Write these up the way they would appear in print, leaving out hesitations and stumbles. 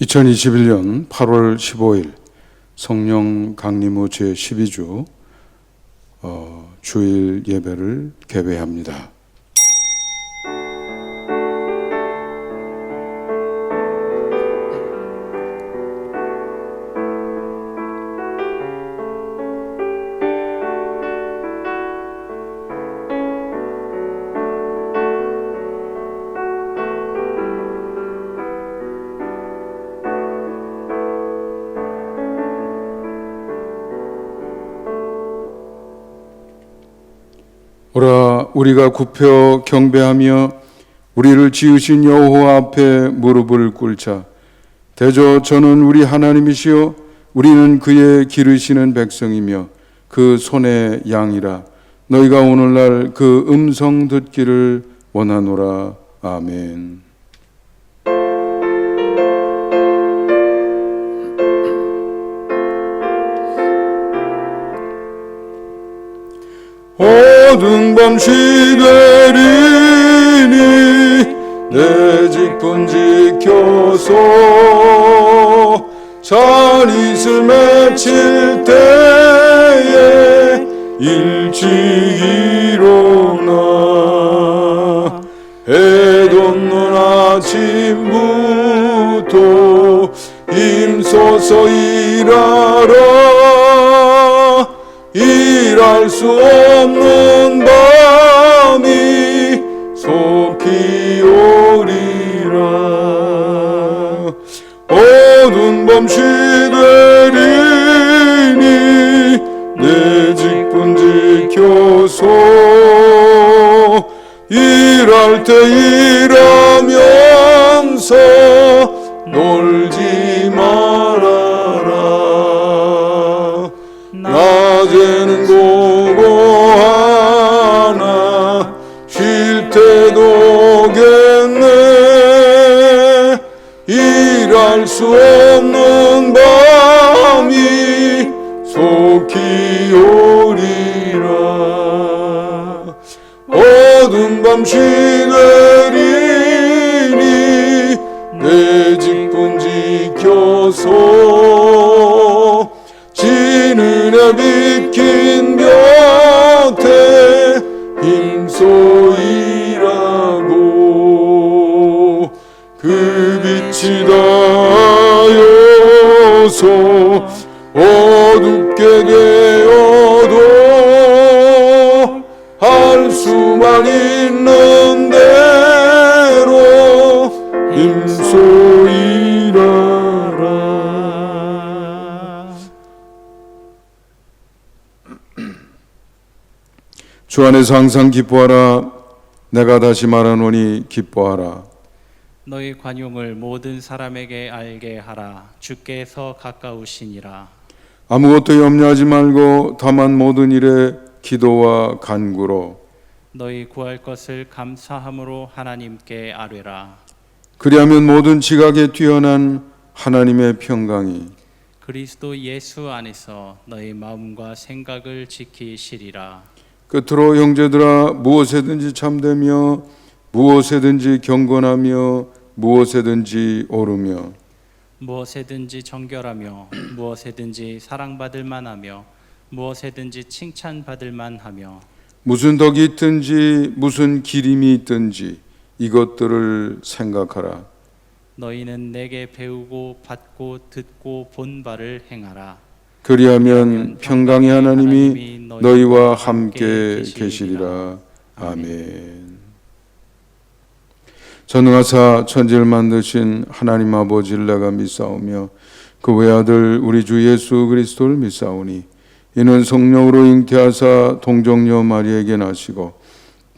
2021년 8월 15일 성령 강림 후 제12주 주일 예배를 개회합니다. 오라 우리가 굽혀 경배하며 우리를 지으신 여호와 앞에 무릎을 꿇자. 대저 저는 우리 하나님이시요 우리는 그의 기르시는 백성이며 그 손의 양이라. 너희가 오늘날 그 음성 듣기를 원하노라. 아멘. 어두운 밤시 되리니 내 직분 지켜서 잔이슬 맺힐 때에 일찍 일어나 해 돋는 아침부터 힘써서 일하라. 일할 수 없는 밤이 속히 오리라. 어두운 밤시 되리니 내 직분 지켜서 일할 때 일하면서 놀지 말아라. 낮에는 공고하나 쉴 때도 겠네. 일할 수 없는 밤이 속히 오리라. 어두운 밤시 되리니 내 직분 지켜서 지는 해 비킨 곁에 힘써 일하고 그 빛이 닿아서 어둡게 되어도 할 수만 있는 대로 힘써 일하라. 주 안에서 항상 기뻐하라. 내가 다시 말하노니 기뻐하라. 너희 관용을 모든 사람에게 알게 하라. 주께서 가까우시니라. 아무것도 염려하지 말고 다만 모든 일에 기도와 간구로 너희 구할 것을 감사함으로 하나님께 아뢰라. 그리하면 모든 지각에 뛰어난 하나님의 평강이 그리스도 예수 안에서 너희 마음과 생각을 지키시리라. 끝으로 형제들아 무엇에든지 참되며 무엇에든지 경건하며 무엇에든지 오르며 무엇에든지 정결하며 무엇에든지 사랑받을 만하며 무엇에든지 칭찬받을 만하며 무슨 덕이 있든지 무슨 기림이 있든지 이것들을 생각하라. 너희는 내게 배우고 받고 듣고 본 바를 행하라. 그리하면 평강의 하나님이 너희와 함께 계시리라. 아멘. 전능하사 천지를 만드신 하나님 아버지를 내가 믿사오며 그 외아들 우리 주 예수 그리스도를 믿사오니 이는 성령으로 잉태하사 동정녀 마리에게 나시고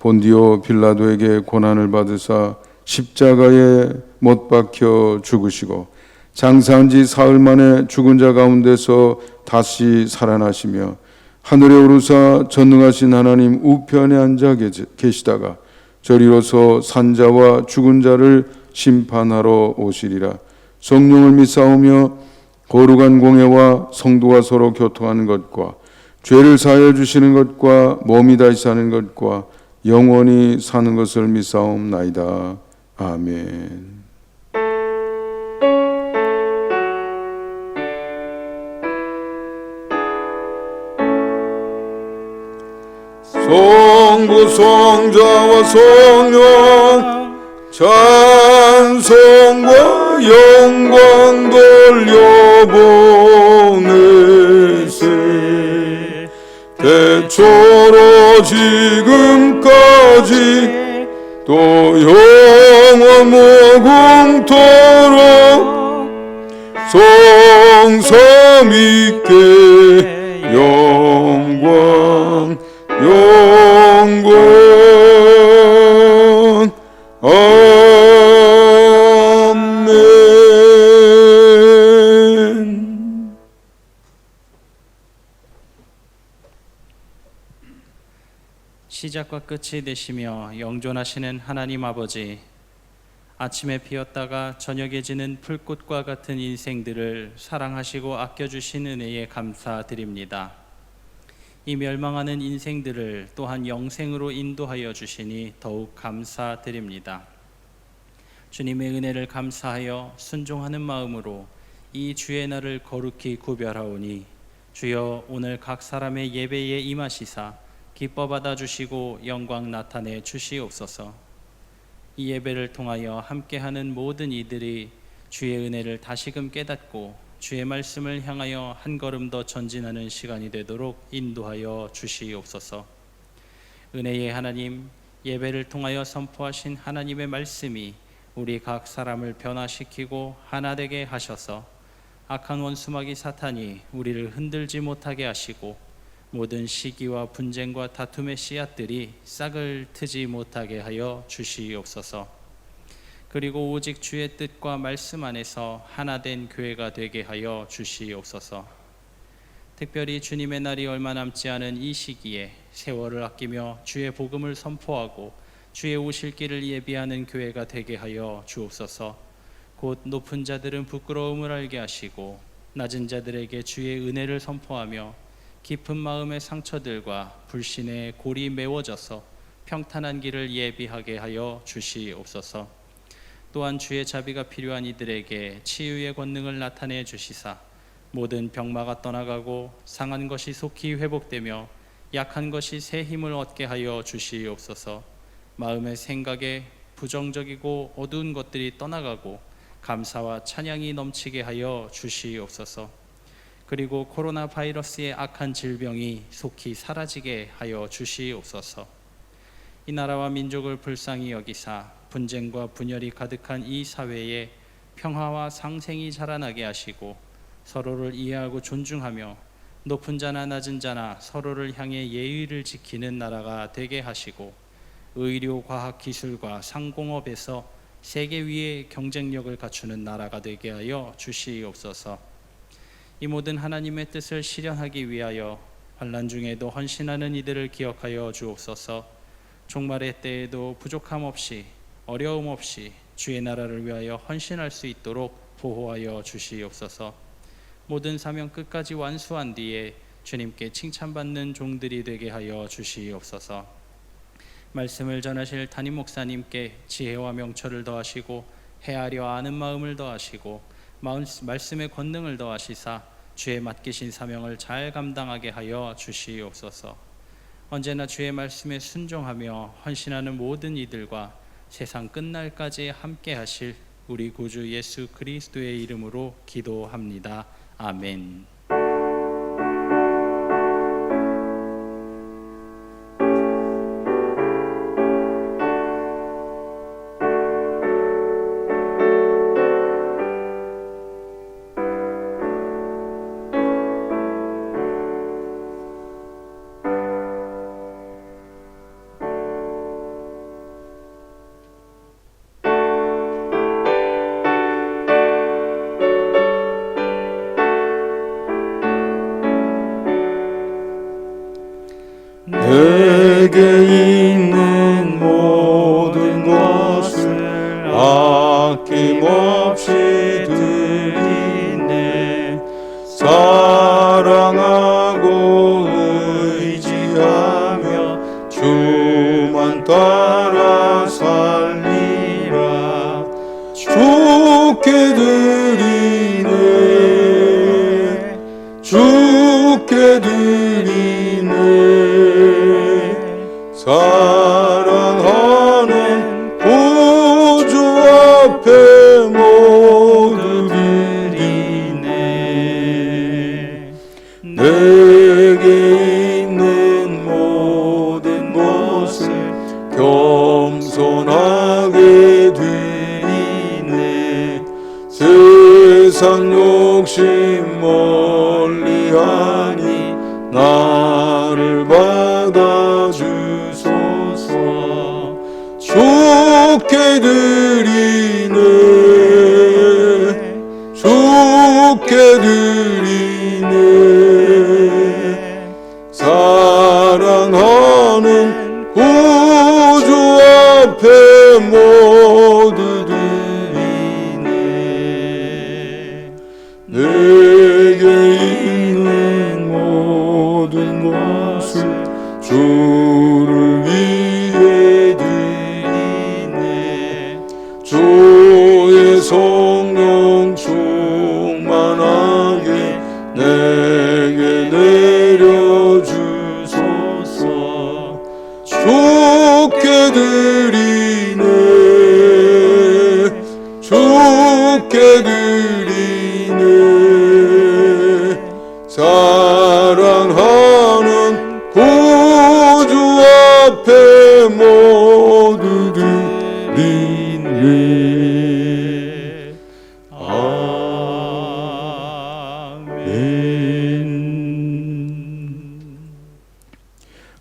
본디오 빌라도에게 고난을 받으사 십자가에 못 박혀 죽으시고 장사한 지 사흘 만에 죽은 자 가운데서 다시 살아나시며 하늘에 오르사 전능하신 하나님 우편에 앉아 계시다가 저리로서 산자와 죽은 자를 심판하러 오시리라. 성령을 믿사오며 거룩한 공예와 성도가 서로 교통하는 것과 죄를 사하여 주시는 것과 몸이 다시 사는 것과 영원히 사는 것을 믿사옵나이다. 아멘. 성자와 성령 찬송과 영광 돌려보내세. 대초로 지금까지 또 영원 무궁토록 성삼위께 영광 영광. 아멘. 시작과 끝이 되시며 영존하시는 하나님 아버지, 아침에 피었다가 저녁에 지는 풀꽃과 같은 인생들을 사랑하시고 아껴주신 은혜에 감사드립니다. 이 멸망하는 인생들을 또한 영생으로 인도하여 주시니 더욱 감사드립니다. 주님의 은혜를 감사하여 순종하는 마음으로 이 주의 날을 거룩히 구별하오니 주여 오늘 각 사람의 예배에 임하시사 기뻐 받아주시고 영광 나타내 주시옵소서. 이 예배를 통하여 함께하는 모든 이들이 주의 은혜를 다시금 깨닫고 주의 말씀을 향하여 한 걸음 더 전진하는 시간이 되도록 인도하여 주시옵소서. 은혜의 하나님, 예배를 통하여 선포하신 하나님의 말씀이 우리 각 사람을 변화시키고 하나 되게 하셔서 악한 원수마귀 사탄이 우리를 흔들지 못하게 하시고 모든 시기와 분쟁과 다툼의 씨앗들이 싹을 트지 못하게 하여 주시옵소서. 그리고 오직 주의 뜻과 말씀 안에서 하나 된 교회가 되게 하여 주시옵소서. 특별히 주님의 날이 얼마 남지 않은 이 시기에 세월을 아끼며 주의 복음을 선포하고 주의 오실 길을 예비하는 교회가 되게 하여 주옵소서. 곧 높은 자들은 부끄러움을 알게 하시고 낮은 자들에게 주의 은혜를 선포하며 깊은 마음의 상처들과 불신의 골이 메워져서 평탄한 길을 예비하게 하여 주시옵소서. 또한 주의 자비가 필요한 이들에게 치유의 권능을 나타내 주시사 모든 병마가 떠나가고 상한 것이 속히 회복되며 약한 것이 새 힘을 얻게 하여 주시옵소서. 마음의 생각에 부정적이고 어두운 것들이 떠나가고 감사와 찬양이 넘치게 하여 주시옵소서. 그리고 코로나 바이러스의 악한 질병이 속히 사라지게 하여 주시옵소서. 이 나라와 민족을 불쌍히 여기사 분쟁과 분열이 가득한 이 사회에 평화와 상생이 자라나게 하시고 서로를 이해하고 존중하며 높은 자나 낮은 자나 서로를 향해 예의를 지키는 나라가 되게 하시고 의료, 과학, 기술과 상공업에서 세계 위의 경쟁력을 갖추는 나라가 되게 하여 주시옵소서. 이 모든 하나님의 뜻을 실현하기 위하여 환난 중에도 헌신하는 이들을 기억하여 주옵소서. 종말의 때에도 부족함 없이 어려움 없이 주의 나라를 위하여 헌신할 수 있도록 보호하여 주시옵소서. 모든 사명 끝까지 완수한 뒤에 주님께 칭찬받는 종들이 되게 하여 주시옵소서. 말씀을 전하실 담임 목사님께 지혜와 명철을 더하시고 헤아려 아는 마음을 더하시고 말씀의 권능을 더하시사 주의 맡기신 사명을 잘 감당하게 하여 주시옵소서. 언제나 주의 말씀에 순종하며 헌신하는 모든 이들과 세상 끝날까지 함께 하실 우리 구주 예수 그리스도의 이름으로 기도합니다. 아멘. 내게 있는 모든 것을 아낌없이 드리네. 사랑하고 의지하며 주만 따라 살리라. 주께 드리네. 주께 드리네. 세상 욕심 멀리하니 나를 받아주소서. 주께 드리네, 주께 드리네. 사랑하는 구주 앞에 모두 드리네. 내게 있는 모든 것을 주를 위해 드리네. 주의 성령 충만하게 내게 내려주소서. 주께 드리네, 주께 드리네. 사랑하는 구주 앞에 모두 드리네. 아멘.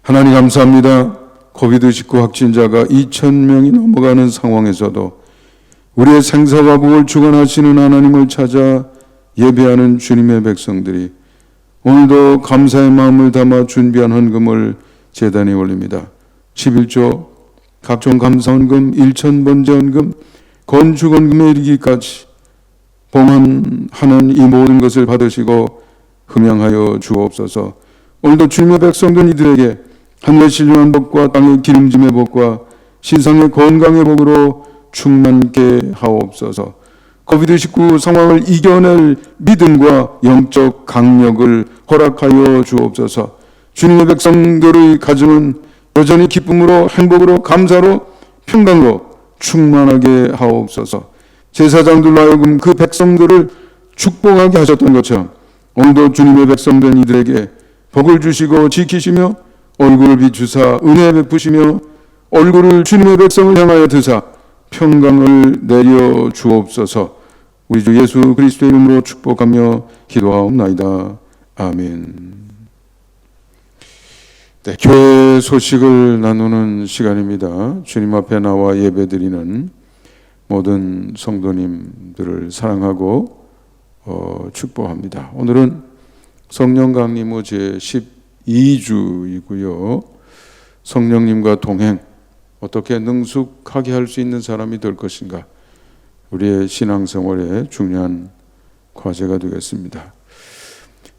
하나님 감사합니다. 코비드19 확진자가 2,000명이 넘어가는 상황에서도 우리의 생사와 복을 주관하시는 하나님을 찾아 예배하는 주님의 백성들이 오늘도 감사의 마음을 담아 준비한 헌금을 제단에 올립니다. 11조, 각종 감사헌금, 1,000번제헌금, 건축헌금에 이르기까지 봉헌하는 이 모든 것을 받으시고 흠양하여 주옵소서. 오늘도 주님의 백성들 이들에게 하늘의 신령한 복과 땅의 기름짐의 복과 신상의 건강의 복으로 충만케 하옵소서. 코비드19 상황을 이겨낼 믿음과 영적 강력을 허락하여 주옵소서. 주님의 백성들의 가정은 여전히 기쁨으로, 행복으로, 감사로, 평강으로 충만하게 하옵소서. 제사장들로 하여금 그 백성들을 축복하게 하셨던 것처럼 오늘도 주님의 백성된 이들에게 복을 주시고 지키시며 얼굴을 비추사 은혜 베푸시며 얼굴을 주님의 백성을 향하여 드사 평강을 내려 주옵소서. 우리 주 예수 그리스도의 이름으로 축복하며 기도하옵나이다. 아멘. 네, 교회 소식을 나누는 시간입니다. 주님 앞에 나와 예배드리는 모든 성도님들을 사랑하고 축복합니다. 오늘은 성령 강림후 제 12주이고요. 성령님과 동행, 어떻게 능숙하게 할 수 있는 사람이 될 것인가, 우리의 신앙생활에 중요한 과제가 되겠습니다.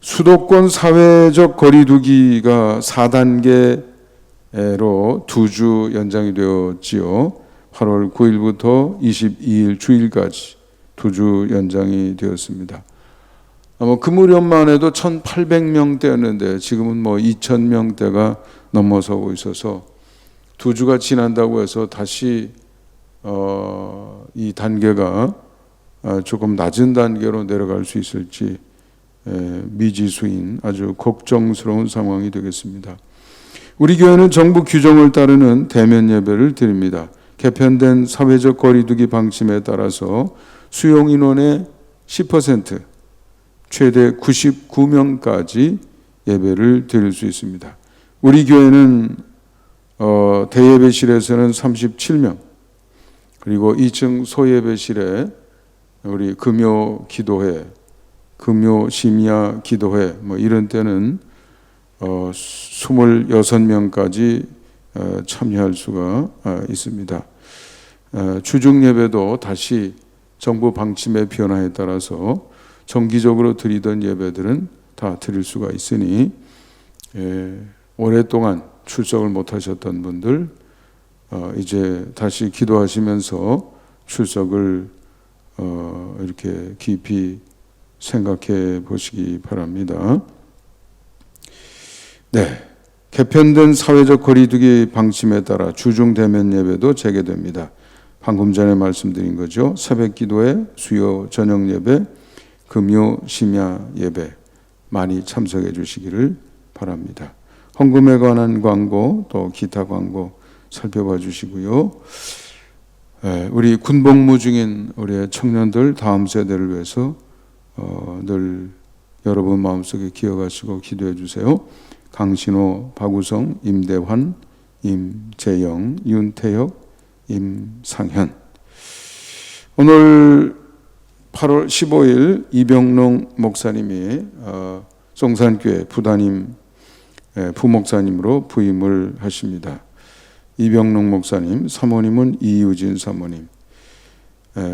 수도권 사회적 거리두기가 4단계로 2주 연장이 되었지요. 8월 9일부터 22일 주일까지 2주 연장이 되었습니다. 그 무렵만 해도 1,800명대였는데 지금은 2,000명대가 넘어서고 있어서 2주가 지난다고 해서 다시 이 단계가 조금 낮은 단계로 내려갈 수 있을지 미지수인 아주 걱정스러운 상황이 되겠습니다. 우리 교회는 정부 규정을 따르는 대면 예배를 드립니다. 개편된 사회적 거리두기 방침에 따라서 수용 인원의 10%, 최대 99명까지 예배를 드릴 수 있습니다. 우리 교회는 대예배실에서는 37명, 그리고 2층 소예배실에 우리 금요 기도회, 금요 심야 기도회 이런 때는 26명까지 참여할 수가 있습니다. 주중 예배도 다시 정부 방침의 변화에 따라서 정기적으로 드리던 예배들은 다 드릴 수가 있으니 오랫동안 출석을 못하셨던 분들 이제 다시 기도하시면서 출석을 이렇게 깊이 생각해 보시기 바랍니다. 네, 개편된 사회적 거리두기 방침에 따라 주중 대면 예배도 재개됩니다. 방금 전에 말씀드린 거죠. 새벽 기도회, 수요 저녁 예배, 금요 심야 예배 많이 참석해 주시기를 바랍니다. 헌금에 관한 광고 또 기타 광고 살펴봐 주시고요. 우리 군복무 중인 우리의 청년들 다음 세대를 위해서 늘 여러분 마음속에 기억하시고 기도해 주세요. 강신호, 박우성, 임대환, 임재영, 윤태혁, 임상현. 오늘 8월 15일 이병롱 목사님이 송산교회 부담임 부목사님으로 부임을 하십니다. 이병롱 목사님, 사모님은 이유진 사모님,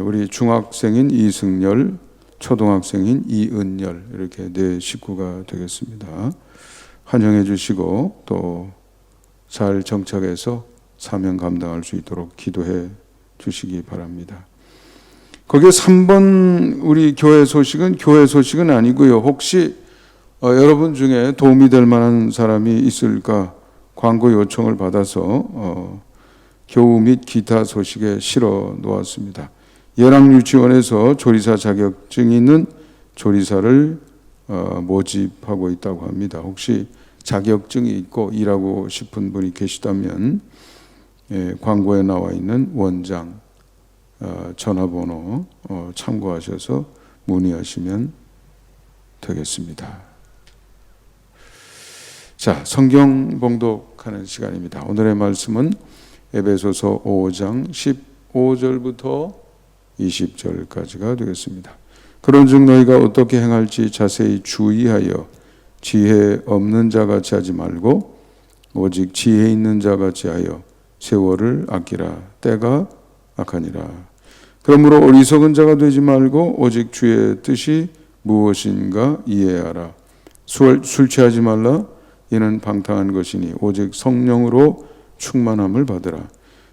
우리 중학생인 이승열, 초등학생인 이은열, 이렇게 네 식구가 되겠습니다. 환영해 주시고 또 잘 정착해서 사명 감당할 수 있도록 기도해 주시기 바랍니다. 거기에 3번 우리 교회 소식은 아니고요. 혹시 여러분 중에 도움이 될 만한 사람이 있을까 광고 요청을 받아서 교우 및 기타 소식에 실어 놓았습니다. 예랑유치원에서 조리사 자격증이 있는 조리사를 모집하고 있다고 합니다. 혹시 자격증이 있고 일하고 싶은 분이 계시다면 광고에 나와 있는 원장 전화번호 참고하셔서 문의하시면 되겠습니다. 자, 성경 봉독하는 시간입니다. 오늘의 말씀은 에베소서 5장 15절부터 20절까지가 되겠습니다. 그런즉 너희가 어떻게 행할지 자세히 주의하여 지혜 없는 자같이 하지 말고 오직 지혜 있는 자같이 하여 세월을 아끼라. 때가 악하니라. 그러므로 어리석은 자가 되지 말고 오직 주의 뜻이 무엇인가 이해하라. 술 취하지 말라. 이는 방탕한 것이니 오직 성령으로 충만함을 받으라.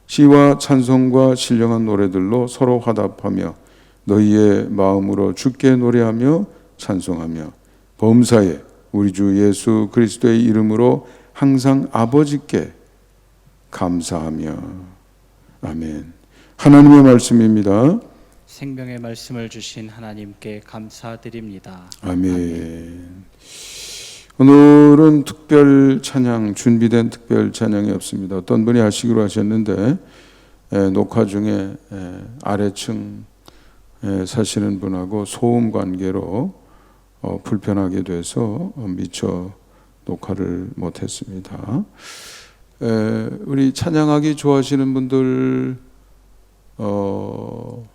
시와 찬송과 신령한 노래들로 서로 화답하며 너희의 마음으로 주께 노래하며 찬송하며 범사에 우리 주 예수 그리스도의 이름으로 항상 아버지께 감사하며. 아멘. 하나님의 말씀입니다. 생명의 말씀을 주신 하나님께 감사드립니다. 아멘. 오늘은 특별 찬양, 준비된 특별 찬양이 없습니다. 어떤 분이 하시기로 하셨는데 녹화 중에 아래층 사시는 분하고 소음 관계로 불편하게 돼서 미처 녹화를 못했습니다. 우리 찬양하기 좋아하시는 분들 뭐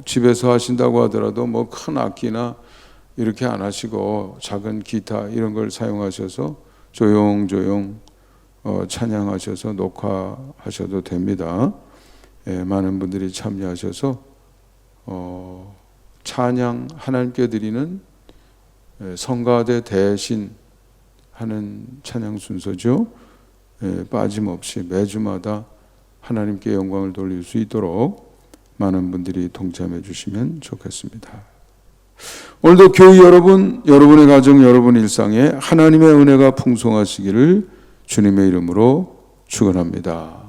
집에서 하신다고 하더라도 뭐 큰 악기나 이렇게 안 하시고 작은 기타 이런 걸 사용하셔서 조용조용 찬양하셔서 녹화하셔도 됩니다. 많은 분들이 참여하셔서 찬양 하나님께 드리는 성가대 대신 하는 찬양 순서죠. 빠짐없이 매주마다 하나님께 영광을 돌릴 수 있도록 많은 분들이 동참해 주시면 좋겠습니다. 오늘도 교회 여러분, 여러분의 가정, 여러분 일상에 하나님의 은혜가 풍성하시기를 주님의 이름으로 축원합니다.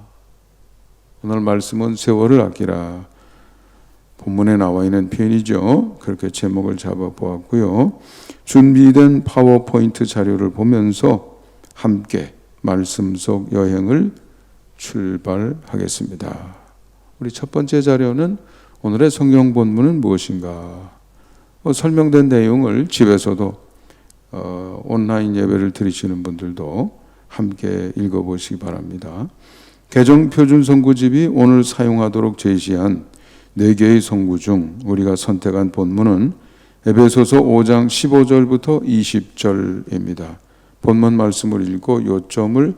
오늘 말씀은 세월을 아끼라. 본문에 나와 있는 표현이죠. 그렇게 제목을 잡아 보았고요. 준비된 파워포인트 자료를 보면서 함께 말씀 속 여행을 출발하겠습니다. 우리 첫 번째 자료는 오늘의 성경 본문은 무엇인가? 설명된 내용을 집에서도 온라인 예배를 드리시는 분들도 함께 읽어보시기 바랍니다. 개정표준 선구집이 오늘 사용하도록 제시한 4개의 선구 중 우리가 선택한 본문은 에베소서 5장 15절부터 20절입니다. 본문 말씀을 읽고 요점을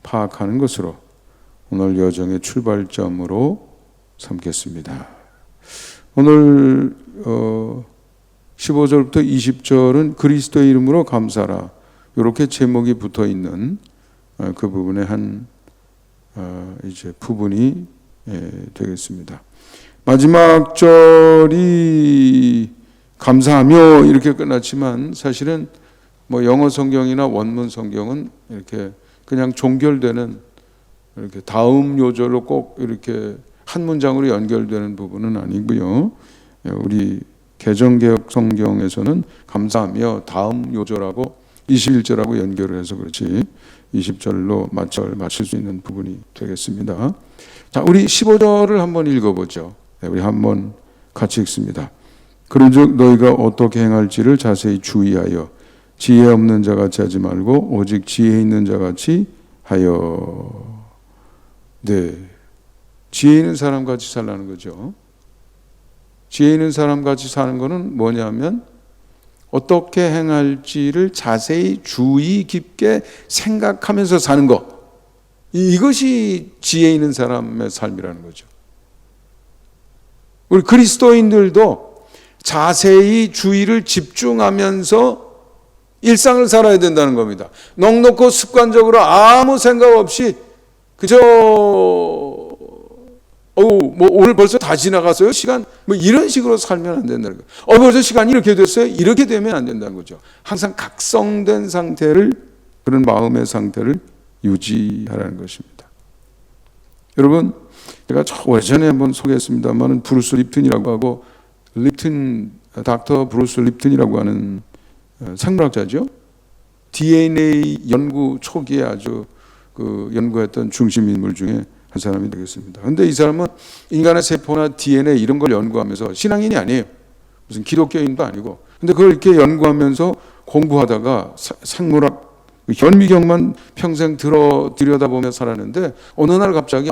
파악하는 것으로 오늘 여정의 출발점으로 삼겠습니다. 오늘 15절부터 20절은 그리스도의 이름으로 감사라, 이렇게 제목이 붙어 있는 그 부분의 한 이제 부분이 되겠습니다. 마지막 절이 감사하며 이렇게 끝났지만 사실은 뭐 영어 성경이나 원문 성경은 이렇게 그냥 종결되는 이렇게 다음 요절로 꼭 이렇게 한 문장으로 연결되는 부분은 아니고요. 우리 개정개혁 성경에서는 감사하며 다음 요절하고 21절하고 연결을 해서 그렇지 20절로 맞출 수 있는 부분이 되겠습니다. 자, 우리 15절을 한번 읽어보죠. 네, 우리 한번 같이 읽습니다. 그런즉 너희가 어떻게 행할지를 자세히 주의하여 지혜 없는 자같이 하지 말고 오직 지혜 있는 자같이 하여. 네, 지혜 있는 사람같이 살라는 거죠. 지혜 있는 사람같이 사는 것은 뭐냐면 어떻게 행할지를 자세히 주의 깊게 생각하면서 사는 것, 이것이 지혜 있는 사람의 삶이라는 거죠. 우리 그리스도인들도 자세히 주의를 집중하면서 일상을 살아야 된다는 겁니다. 넉넉고 습관적으로 아무 생각 없이 그저 뭐 오늘 벌써 다 지나갔어요 시간, 뭐 이런 식으로 살면 안 된다는 거예요. 벌써 시간이 이렇게 됐어요, 이렇게 되면 안 된다는 거죠. 항상 각성된 상태를, 그런 마음의 상태를 유지하라는 것입니다. 여러분, 제가 오래전에 한번 소개했습니다만 브루스 립튼이라고 하고, 닥터 브루스 립튼이라고 하는 생물학자죠. DNA 연구 초기에 아주 연구했던 중심 인물 중에 한 사람이 되겠습니다. 그런데 이 사람은 인간의 세포나 DNA 이런 걸 연구하면서, 신앙인이 아니에요. 무슨 기독교인도 아니고. 근데 그걸 이렇게 연구하면서 공부하다가 생물학 현미경만 평생 들여다보며 살았는데 어느 날 갑자기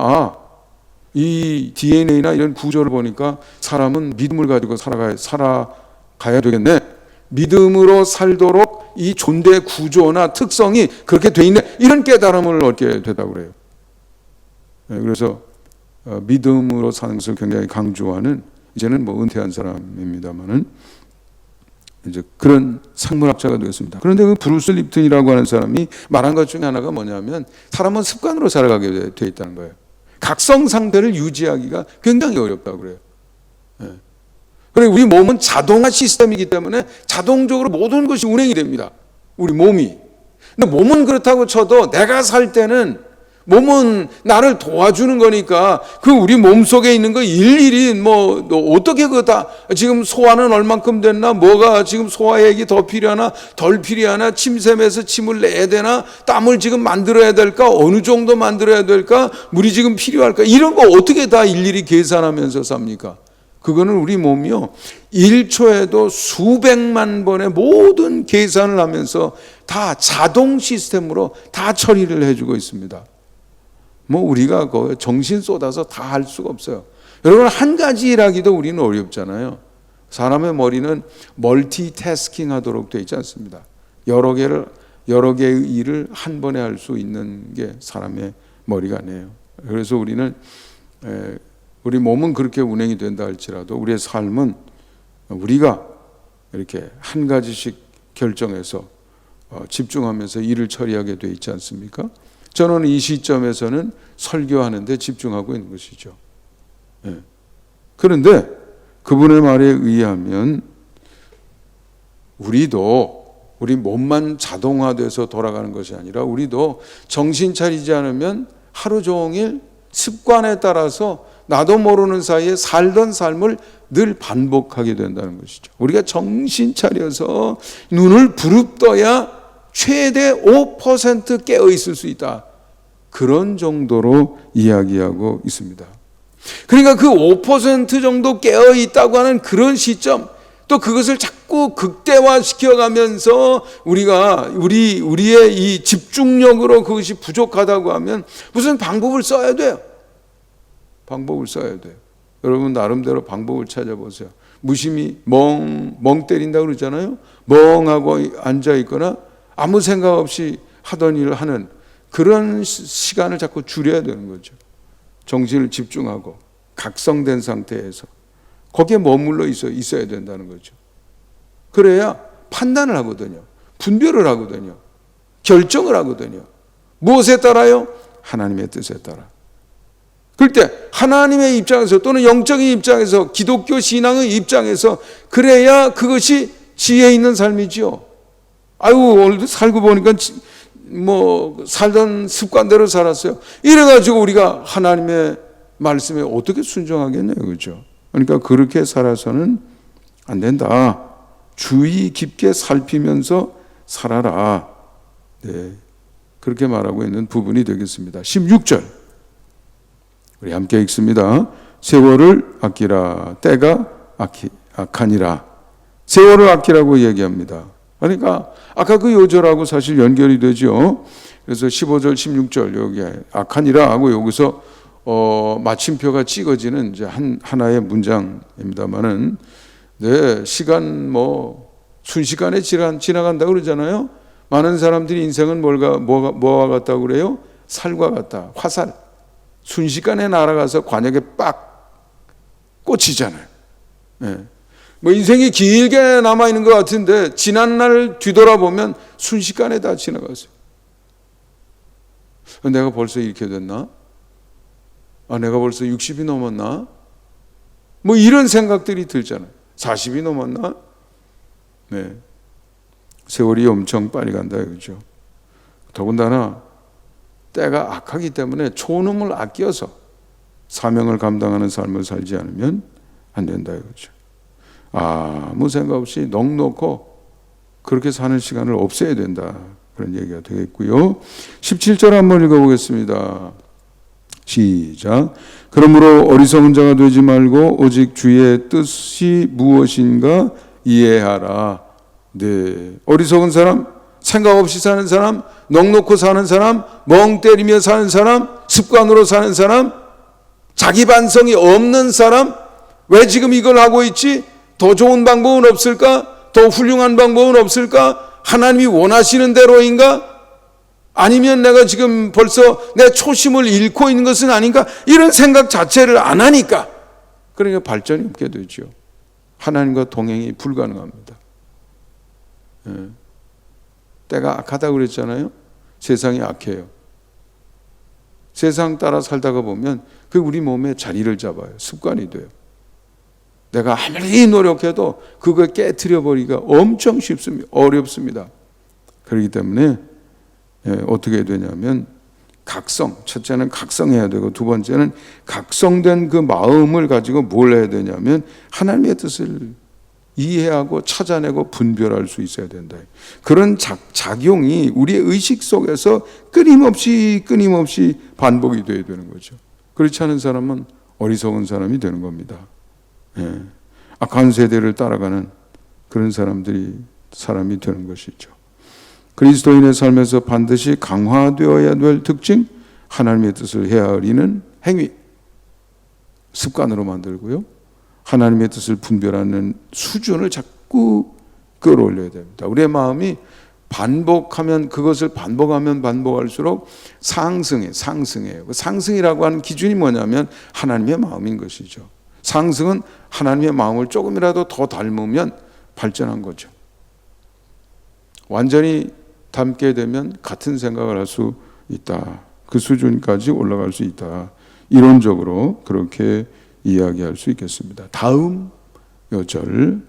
이 DNA나 이런 구조를 보니까 사람은 믿음을 가지고 살아가야 되겠네. 믿음으로 살도록 이 존재 구조나 특성이 그렇게 돼 있네. 이런 깨달음을 얻게 되다고 그래요. 그래서 믿음으로 사는 것을 굉장히 강조하는, 이제는 뭐 은퇴한 사람입니다만은 이제 그런 생물학자가 되었습니다. 그런데 그 브루스 립튼이라고 하는 사람이 말한 것 중에 하나가 뭐냐면 사람은 습관으로 살아가게 돼 있다는 거예요. 각성 상태를 유지하기가 굉장히 어렵다고 그래요. 그리고 우리 몸은 자동화 시스템이기 때문에 자동적으로 모든 것이 운행이 됩니다. 우리 몸이. 근데 몸은 그렇다고 쳐도 내가 살 때는 몸은 나를 도와주는 거니까 그 우리 몸 속에 있는 거 일일이 어떻게 그거 다 지금 소화는 얼만큼 됐나, 뭐가 지금 소화액이 더 필요하나 덜 필요하나, 침샘에서 침을 내야 되나, 땀을 지금 만들어야 될까, 어느 정도 만들어야 될까, 물이 지금 필요할까, 이런 거 어떻게 다 일일이 계산하면서 삽니까? 그거는 우리 몸이요 1초에도 수백만 번의 모든 계산을 하면서 다 자동 시스템으로 다 처리를 해주고 있습니다. 우리가 정신 쏟아서 다 할 수가 없어요. 여러분, 한 가지 일하기도 우리는 어렵잖아요. 사람의 머리는 멀티태스킹 하도록 되어 있지 않습니다. 여러 개의 일을 한 번에 할 수 있는 게 사람의 머리가 아니에요. 그래서 우리 몸은 그렇게 운행이 된다 할지라도 우리의 삶은 우리가 이렇게 한 가지씩 결정해서 집중하면서 일을 처리하게 되어 있지 않습니까? 저는 이 시점에서는 설교하는 데 집중하고 있는 것이죠. 그런데 그분의 말에 의하면 우리 몸만 자동화돼서 돌아가는 것이 아니라 우리도 정신 차리지 않으면 하루 종일 습관에 따라서 나도 모르는 사이에 살던 삶을 늘 반복하게 된다는 것이죠. 우리가 정신 차려서 눈을 부릅떠야 최대 5% 깨어 있을 수 있다. 그런 정도로 이야기하고 있습니다. 그러니까 그 5% 정도 깨어 있다고 하는 그런 시점, 또 그것을 자꾸 극대화시켜 가면서 우리의 이 집중력으로 그것이 부족하다고 하면 무슨 방법을 써야 돼요. 방법을 써야 돼요. 여러분 나름대로 방법을 찾아보세요. 무심히 멍 때린다고 그러잖아요. 멍하고 앉아 있거나 아무 생각 없이 하던 일을 하는 그런 시간을 자꾸 줄여야 되는 거죠. 정신을 집중하고 각성된 상태에서 거기에 머물러 있어야 된다는 거죠. 그래야 판단을 하거든요. 분별을 하거든요. 결정을 하거든요. 무엇에 따라요? 하나님의 뜻에 따라. 그럴 때 하나님의 입장에서 또는 영적인 입장에서 기독교 신앙의 입장에서 그래야 그것이 지혜 있는 삶이지요. 오늘도 살고 보니까 살던 습관대로 살았어요. 이래가지고 우리가 하나님의 말씀에 어떻게 순종하겠네요. 그렇죠? 그러니까 그렇게 살아서는 안 된다. 주의 깊게 살피면서 살아라. 네, 그렇게 말하고 있는 부분이 되겠습니다. 16절 우리 함께 읽습니다. 세월을 아끼라. 때가 악하니라. 세월을 아끼라고 얘기합니다. 그러니까 아까 그 요절하고 사실 연결이 되죠. 그래서 15절, 16절 여기 악하니라 하고 여기서 마침표가 찍어지는 이제 하나의 문장입니다만은, 네, 시간 순식간에 지나간다 그러잖아요. 많은 사람들이 인생은 뭐와 같다고 그래요? 살과 같다. 화살. 순식간에 날아가서 관역에 빡 꽂히잖아요. 네. 인생이 길게 남아있는 것 같은데 지난 날 뒤돌아보면 순식간에 다 지나갔어요. 내가 벌써 이렇게 됐나? 내가 벌써 60이 넘었나? 이런 생각들이 들잖아요. 40이 넘었나? 네. 세월이 엄청 빨리 간다 이거죠. 더군다나 때가 악하기 때문에 초놈을 아껴서 사명을 감당하는 삶을 살지 않으면 안 된다 이거죠. 아무 생각 없이 넋놓고 그렇게 사는 시간을 없애야 된다, 그런 얘기가 되겠고요. 17절 한번 읽어보겠습니다. 시작. 그러므로 어리석은 자가 되지 말고 오직 주의 뜻이 무엇인가 이해하라. 네, 어리석은 사람, 생각 없이 사는 사람, 넋놓고 사는 사람, 멍 때리며 사는 사람, 습관으로 사는 사람, 자기 반성이 없는 사람, 왜 지금 이걸 하고 있지? 더 좋은 방법은 없을까? 더 훌륭한 방법은 없을까? 하나님이 원하시는 대로인가? 아니면 내가 지금 벌써 내 초심을 잃고 있는 것은 아닌가? 이런 생각 자체를 안 하니까 그러니까 발전이 없게 되죠. 하나님과 동행이 불가능합니다. 때가 악하다고 그랬잖아요. 세상이 악해요. 세상 따라 살다가 보면 그 우리 몸에 자리를 잡아요. 습관이 돼요. 내가 아무리 노력해도 그걸 깨트려 버리기가 엄청 쉽습니다. 어렵습니다. 그렇기 때문에 어떻게 되냐면 첫째는 각성해야 되고, 두 번째는 각성된 그 마음을 가지고 뭘 해야 되냐면 하나님의 뜻을 이해하고 찾아내고 분별할 수 있어야 된다. 그런 작용이 우리의 의식 속에서 끊임없이 반복이 돼야 되는 거죠. 그렇지 않은 사람은 어리석은 사람이 되는 겁니다. 악한 세대를 따라가는 그런 사람이 되는 것이죠. 그리스도인의 삶에서 반드시 강화되어야 될 특징, 하나님의 뜻을 헤아리는 행위, 습관으로 만들고요. 하나님의 뜻을 분별하는 수준을 자꾸 끌어올려야 됩니다. 우리의 마음이 그것을 반복하면 반복할수록 상승해요. 상승이라고 하는 기준이 뭐냐면 하나님의 마음인 것이죠. 상승은 하나님의 마음을 조금이라도 더 닮으면 발전한 거죠. 완전히 닮게 되면 같은 생각을 할 수 있다. 그 수준까지 올라갈 수 있다. 이론적으로 그렇게 이야기할 수 있겠습니다. 다음 요절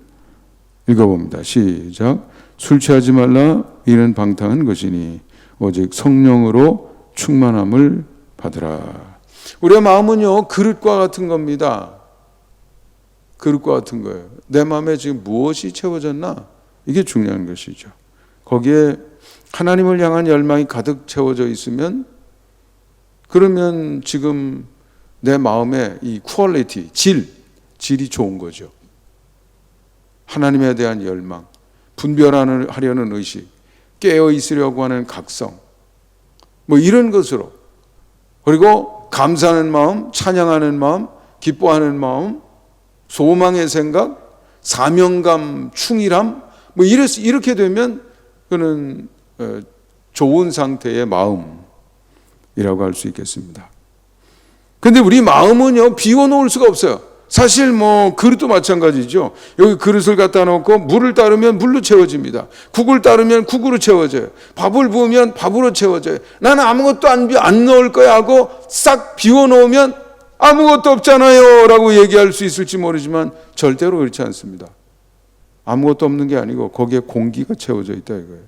읽어봅니다. 시작. 술 취하지 말라. 이는 방탕한 것이니 오직 성령으로 충만함을 받으라. 우리의 마음은요, 그릇과 같은 겁니다. 그릇과 같은 거예요. 내 마음에 지금 무엇이 채워졌나? 이게 중요한 것이죠. 거기에 하나님을 향한 열망이 가득 채워져 있으면, 그러면 지금 내 마음의 이 퀄리티, 질이 좋은 거죠. 하나님에 대한 열망, 분별하려는 의식, 깨어 있으려고 하는 각성, 이런 것으로, 그리고 감사하는 마음, 찬양하는 마음, 기뻐하는 마음, 소망의 생각, 사명감, 충실함, 이렇게 되면 그는 좋은 상태의 마음이라고 할 수 있겠습니다. 근데 우리 마음은요, 비워놓을 수가 없어요. 사실 그릇도 마찬가지죠. 여기 그릇을 갖다 놓고 물을 따르면 물로 채워집니다. 국을 따르면 국으로 채워져요. 밥을 부으면 밥으로 채워져요. 나는 아무것도 안 넣을 거야 하고 싹 비워놓으면 아무것도 없잖아요 라고 얘기할 수 있을지 모르지만 절대로 그렇지 않습니다. 아무것도 없는 게 아니고 거기에 공기가 채워져 있다 이거예요.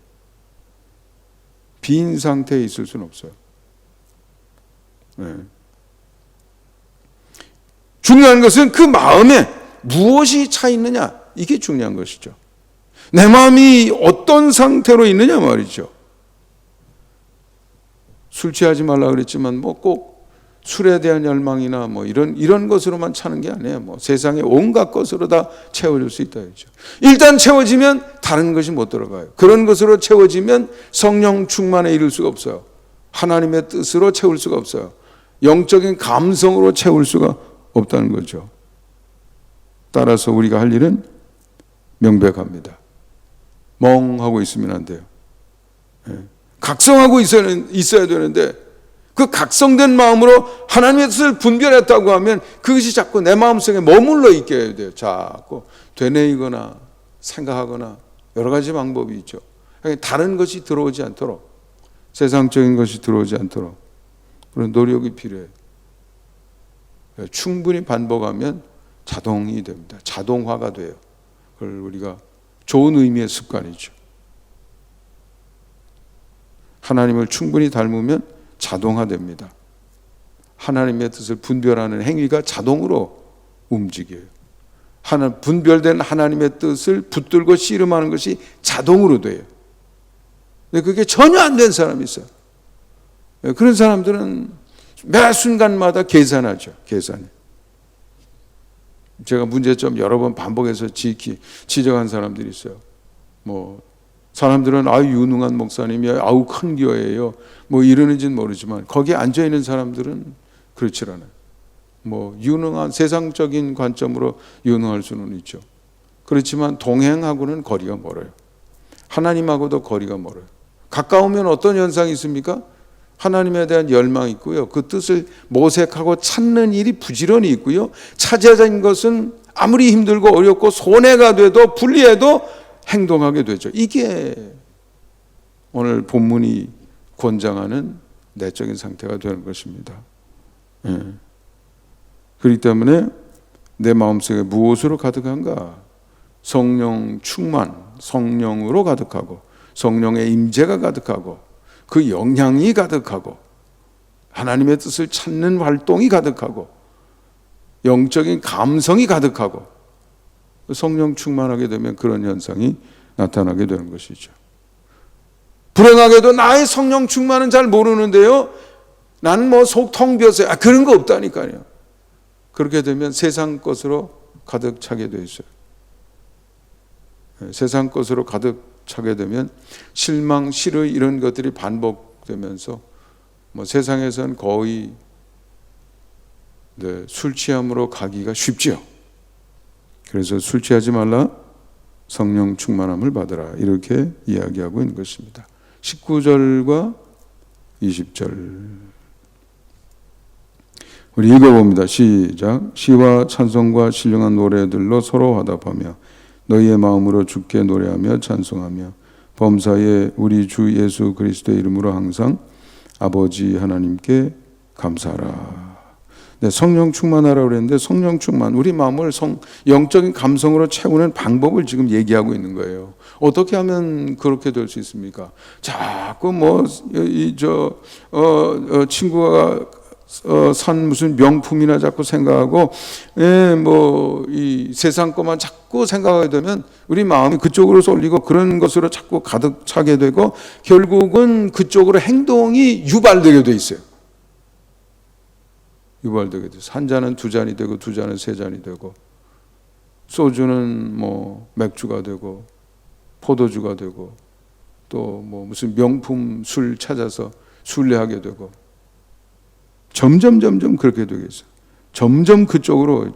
빈 상태에 있을 수는 없어요. 네. 중요한 것은 그 마음에 무엇이 차 있느냐, 이게 중요한 것이죠. 내 마음이 어떤 상태로 있느냐 말이죠. 술 취하지 말라 그랬지만 뭐 꼭 술에 대한 열망이나 뭐 이런 것으로만 차는 게 아니에요. 뭐 세상의 온갖 것으로 다 채워줄 수 있다 그죠. 일단 채워지면 다른 것이 못 들어가요. 그런 것으로 채워지면 성령 충만에 이를 수가 없어요. 하나님의 뜻으로 채울 수가 없어요. 영적인 감성으로 채울 수가 없다는 거죠. 따라서 우리가 할 일은 명백합니다. 멍하고 있으면 안 돼요. 각성하고 있어야 되는데 그 각성된 마음으로 하나님의 뜻을 분별했다고 하면 그것이 자꾸 내 마음속에 머물러 있게 해야 돼요. 자꾸 되뇌이거나 생각하거나 여러 가지 방법이 있죠. 다른 것이 들어오지 않도록, 세상적인 것이 들어오지 않도록 그런 노력이 필요해요. 충분히 반복하면 자동이 됩니다. 자동화가 돼요. 그걸 우리가 좋은 의미의 습관이죠. 하나님을 충분히 닮으면 자동화됩니다. 하나님의 뜻을 분별하는 행위가 자동으로 움직여요. 분별된 하나님의 뜻을 붙들고 씨름하는 것이 자동으로 돼요. 근데 그게 전혀 안 된 사람이 있어요. 그런 사람들은 매 순간마다 계산하죠. 계산해. 제가 문제점 여러 번 반복해서 지적한 사람들이 있어요. 뭐 사람들은 유능한 목사님이야, 큰 교회예요, 뭐 이러는지는 모르지만 거기에 앉아 있는 사람들은 그렇지 않아요. 뭐 유능한 세상적인 관점으로 유능할 수는 있죠. 그렇지만 동행하고는 거리가 멀어요. 하나님하고도 거리가 멀어요. 가까우면 어떤 현상이 있습니까? 하나님에 대한 열망이 있고요. 그 뜻을 모색하고 찾는 일이 부지런히 있고요. 찾아진 것은 아무리 힘들고 어렵고 손해가 돼도 불리해도 행동하게 되죠. 이게 오늘 본문이 권장하는 내적인 상태가 되는 것입니다. 그렇기 때문에 내 마음속에 무엇으로 가득한가? 성령 충만, 성령으로 가득하고 성령의 임재가 가득하고 그 영향이 가득하고 하나님의 뜻을 찾는 활동이 가득하고 영적인 감성이 가득하고 성령 충만하게 되면 그런 현상이 나타나게 되는 것이죠. 불행하게도 나의 성령 충만은 잘 모르는데요, 나는 뭐 속 텅 비었어요. 그런 거 없다니까요. 그렇게 되면 세상 것으로 가득 차게 돼 있어요. 세상 것으로 가득 차게 되면 실망, 실의 이런 것들이 반복되면서 뭐 세상에서는 거의 술 취함으로 가기가 쉽죠. 그래서 술 취하지 말라, 성령 충만함을 받으라, 이렇게 이야기하고 있는 것입니다. 19절과 20절 우리 읽어봅니다. 시작. 시와 찬송과 신령한 노래들로 서로 화답하며 너희의 마음으로 주께 노래하며 찬송하며 범사에 우리 주 예수 그리스도의 이름으로 항상 아버지 하나님께 감사하라. 성령 충만하라고 그랬는데 성령 충만, 우리 마음을 영적인 감성으로 채우는 방법을 지금 얘기하고 있는 거예요. 어떻게 하면 그렇게 될 수 있습니까? 자꾸 친구가 산 무슨 명품이나 자꾸 생각하고, 이 세상 것만 자꾸 생각하게 되면 우리 마음이 그쪽으로 쏠리고 그런 것으로 자꾸 가득 차게 되고 결국은 그쪽으로 행동이 유발되게 돼 있어요. 유발되게 돼서 한 잔은 두 잔이 되고 두 잔은 세 잔이 되고 소주는 뭐 맥주가 되고 포도주가 되고 또 뭐 무슨 명품 술 찾아서 순례하게 되고 점점 그렇게 되겠어요. 점점 그쪽으로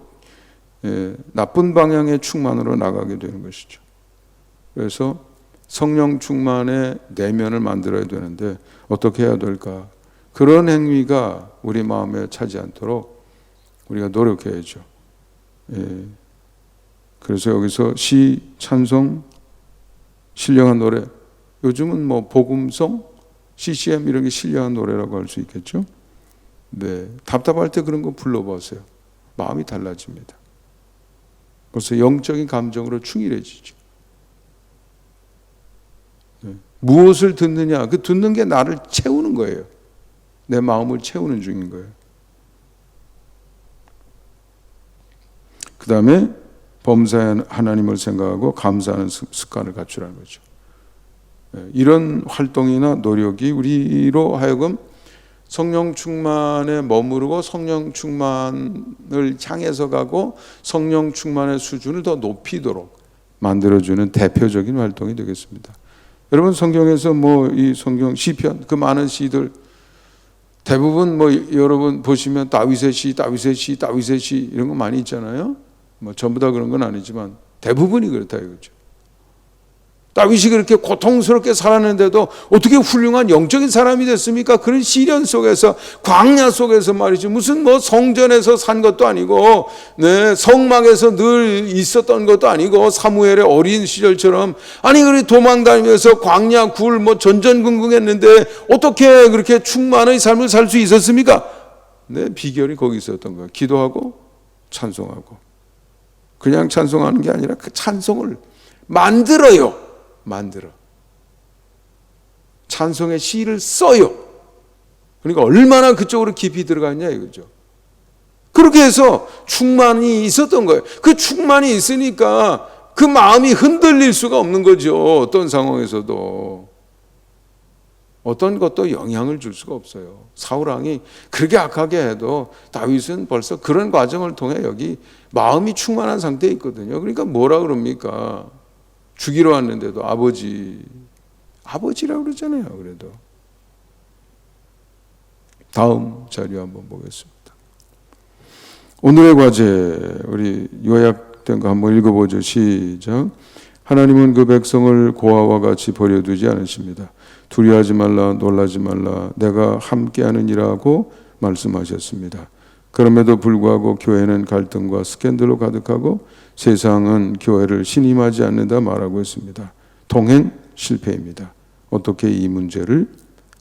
나쁜 방향의 충만으로 나가게 되는 것이죠. 그래서 성령 충만의 내면을 만들어야 되는데 어떻게 해야 될까? 그런 행위가 우리 마음에 차지 않도록 우리가 노력해야죠. 그래서 여기서 시, 찬송, 신령한 노래, 요즘은 뭐 복음성, CCM 이런 게 신령한 노래라고 할 수 있겠죠. 네, 답답할 때 그런 거 불러보세요. 마음이 달라집니다. 벌써 영적인 감정으로 충실해지죠. 네. 무엇을 듣느냐? 그 듣는 게 나를 채우는 거예요. 내 마음을 채우는 중인 거예요. 그 다음에 범사에 하나님을 생각하고 감사하는 습관을 갖추라는 거죠. 이런 활동이나 노력이 우리로 하여금 성령 충만에 머무르고 성령 충만을 향해서 가고 성령 충만의 수준을 더 높이도록 만들어주는 대표적인 활동이 되겠습니다. 여러분, 성경에서 이 성경 시편, 그 많은 시들 대부분 여러분 보시면 다윗의 시 이런 거 많이 있잖아요. 전부 다 그런 건 아니지만 대부분이 그렇다 이거죠. 다윗이 그렇게 고통스럽게 살았는데도 어떻게 훌륭한 영적인 사람이 됐습니까? 그런 시련 속에서, 광야 속에서 말이지, 무슨 성전에서 산 것도 아니고, 성막에서 늘 있었던 것도 아니고, 사무엘의 어린 시절처럼, 아니, 그래 도망다니면서 광야, 굴, 전전긍긍했는데, 어떻게 그렇게 충만의 삶을 살 수 있었습니까? 비결이 거기 있었던 거예요. 기도하고, 찬송하고. 그냥 찬송하는 게 아니라 그 찬송을 만들어. 찬송의 시를 써요. 그러니까 얼마나 그쪽으로 깊이 들어갔냐 이거죠. 그렇게 해서 충만이 있었던 거예요. 그 충만이 있으니까 그 마음이 흔들릴 수가 없는 거죠. 어떤 상황에서도. 어떤 것도 영향을 줄 수가 없어요. 사울 왕이 그렇게 악하게 해도 다윗은 벌써 그런 과정을 통해 여기 마음이 충만한 상태에 있거든요. 그러니까 뭐라 그럽니까? 죽이러 왔는데도 아버지라고 그러잖아요. 그래도 다음 자료 한번 보겠습니다. 오늘의 과제, 우리 요약된 거 한번 읽어보죠. 시작. 하나님은 그 백성을 고아와 같이 버려두지 않으십니다. 두려워하지 말라, 놀라지 말라, 내가 함께하는 이라고 말씀하셨습니다. 그럼에도 불구하고 교회는 갈등과 스캔들로 가득하고 세상은 교회를 신임하지 않는다 말하고 있습니다. 동행 실패입니다. 어떻게 이 문제를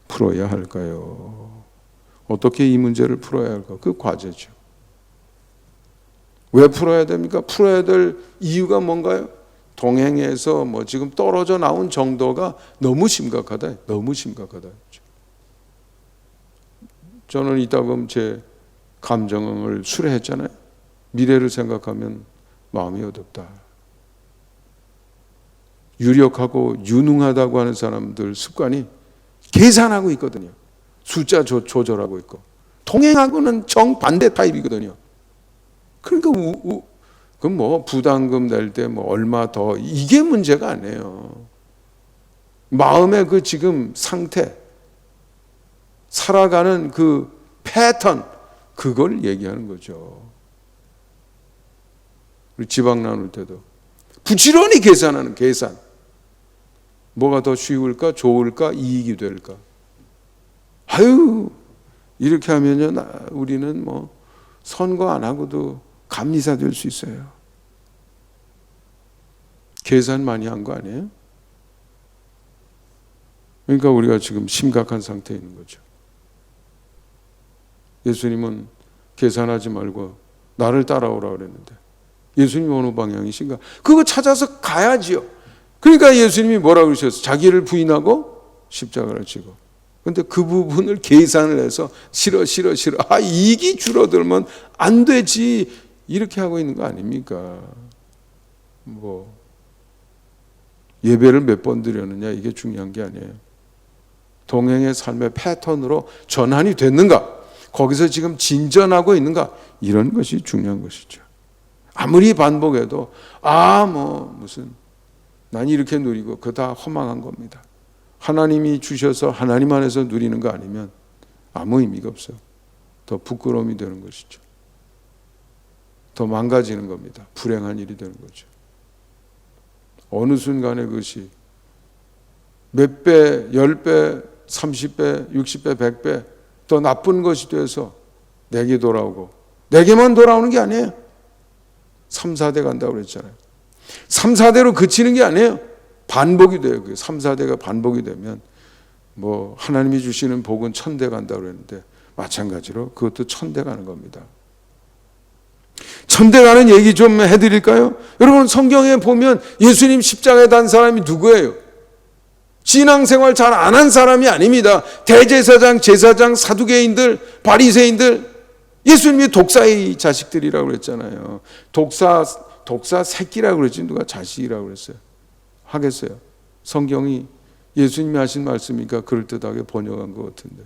풀어야 할까요? 어떻게 이 문제를 풀어야 할까? 그 과제죠. 왜 풀어야 됩니까? 풀어야 될 이유가 뭔가요? 동행에서 지금 떨어져 나온 정도가 너무 심각하다. 너무 심각하다. 저는 이따금 제 감정을 수레했잖아요. 미래를 생각하면 마음이 어둡다. 유력하고 유능하다고 하는 사람들 습관이 계산하고 있거든요. 숫자 조절하고 있고. 동행하고는 정반대 타입이거든요. 그러니까 그럼 부담금 낼 때 얼마 더, 이게 문제가 아니에요. 마음의 그 지금 상태, 살아가는 그 패턴, 그걸 얘기하는 거죠. 우리 지방 나눌 때도 부지런히 계산하는 계산. 뭐가 더 쉬울까, 좋을까, 이익이 될까? 이렇게 하면요, 우리는 선거 안 하고도 감리사 될 수 있어요. 계산 많이 한 거 아니에요? 그러니까 우리가 지금 심각한 상태에 있는 거죠. 예수님은 계산하지 말고 나를 따라오라 그랬는데 예수님이 어느 방향이신가? 그거 찾아서 가야지요. 그러니까 예수님이 뭐라고 그러셨어요? 자기를 부인하고 십자가를 지고. 그런데 그 부분을 계산을 해서 싫어. 이익이 줄어들면 안 되지. 이렇게 하고 있는 거 아닙니까? 예배를 몇 번 드렸느냐, 이게 중요한 게 아니에요. 동행의 삶의 패턴으로 전환이 됐는가? 거기서 지금 진전하고 있는가? 이런 것이 중요한 것이죠. 아무리 반복해도 난 이렇게 누리고 그거 다 허망한 겁니다. 하나님이 주셔서 하나님 안에서 누리는 거 아니면 아무 의미가 없어요. 더 부끄러움이 되는 것이죠. 더 망가지는 겁니다. 불행한 일이 되는 거죠. 어느 순간에 그것이 몇 배, 10배, 30배, 60배, 100배 더 나쁜 것이 돼서 내게 돌아오고, 내게만 돌아오는 게 아니에요. 3, 4대 간다고 그랬잖아요. 3, 4대로 그치는 게 아니에요. 반복이 돼요. 그게 3, 4대가 반복이 되면 하나님이 주시는 복은 1000대 간다고 그랬는데 마찬가지로 그것도 1000대 가는 겁니다. 1000대 가는 얘기 좀 해드릴까요? 여러분, 성경에 보면 예수님 십자가에 단 사람이 누구예요? 신앙생활 잘 안 한 사람이 아닙니다. 대제사장, 제사장, 사두개인들, 바리새인들, 예수님이 독사의 자식들이라고 그랬잖아요. 독사 독사 새끼라고 그러지 누가 자식이라고 그랬어요? 하겠어요? 성경이 예수님이 하신 말씀이니까 그럴듯하게 번역한 것 같은데,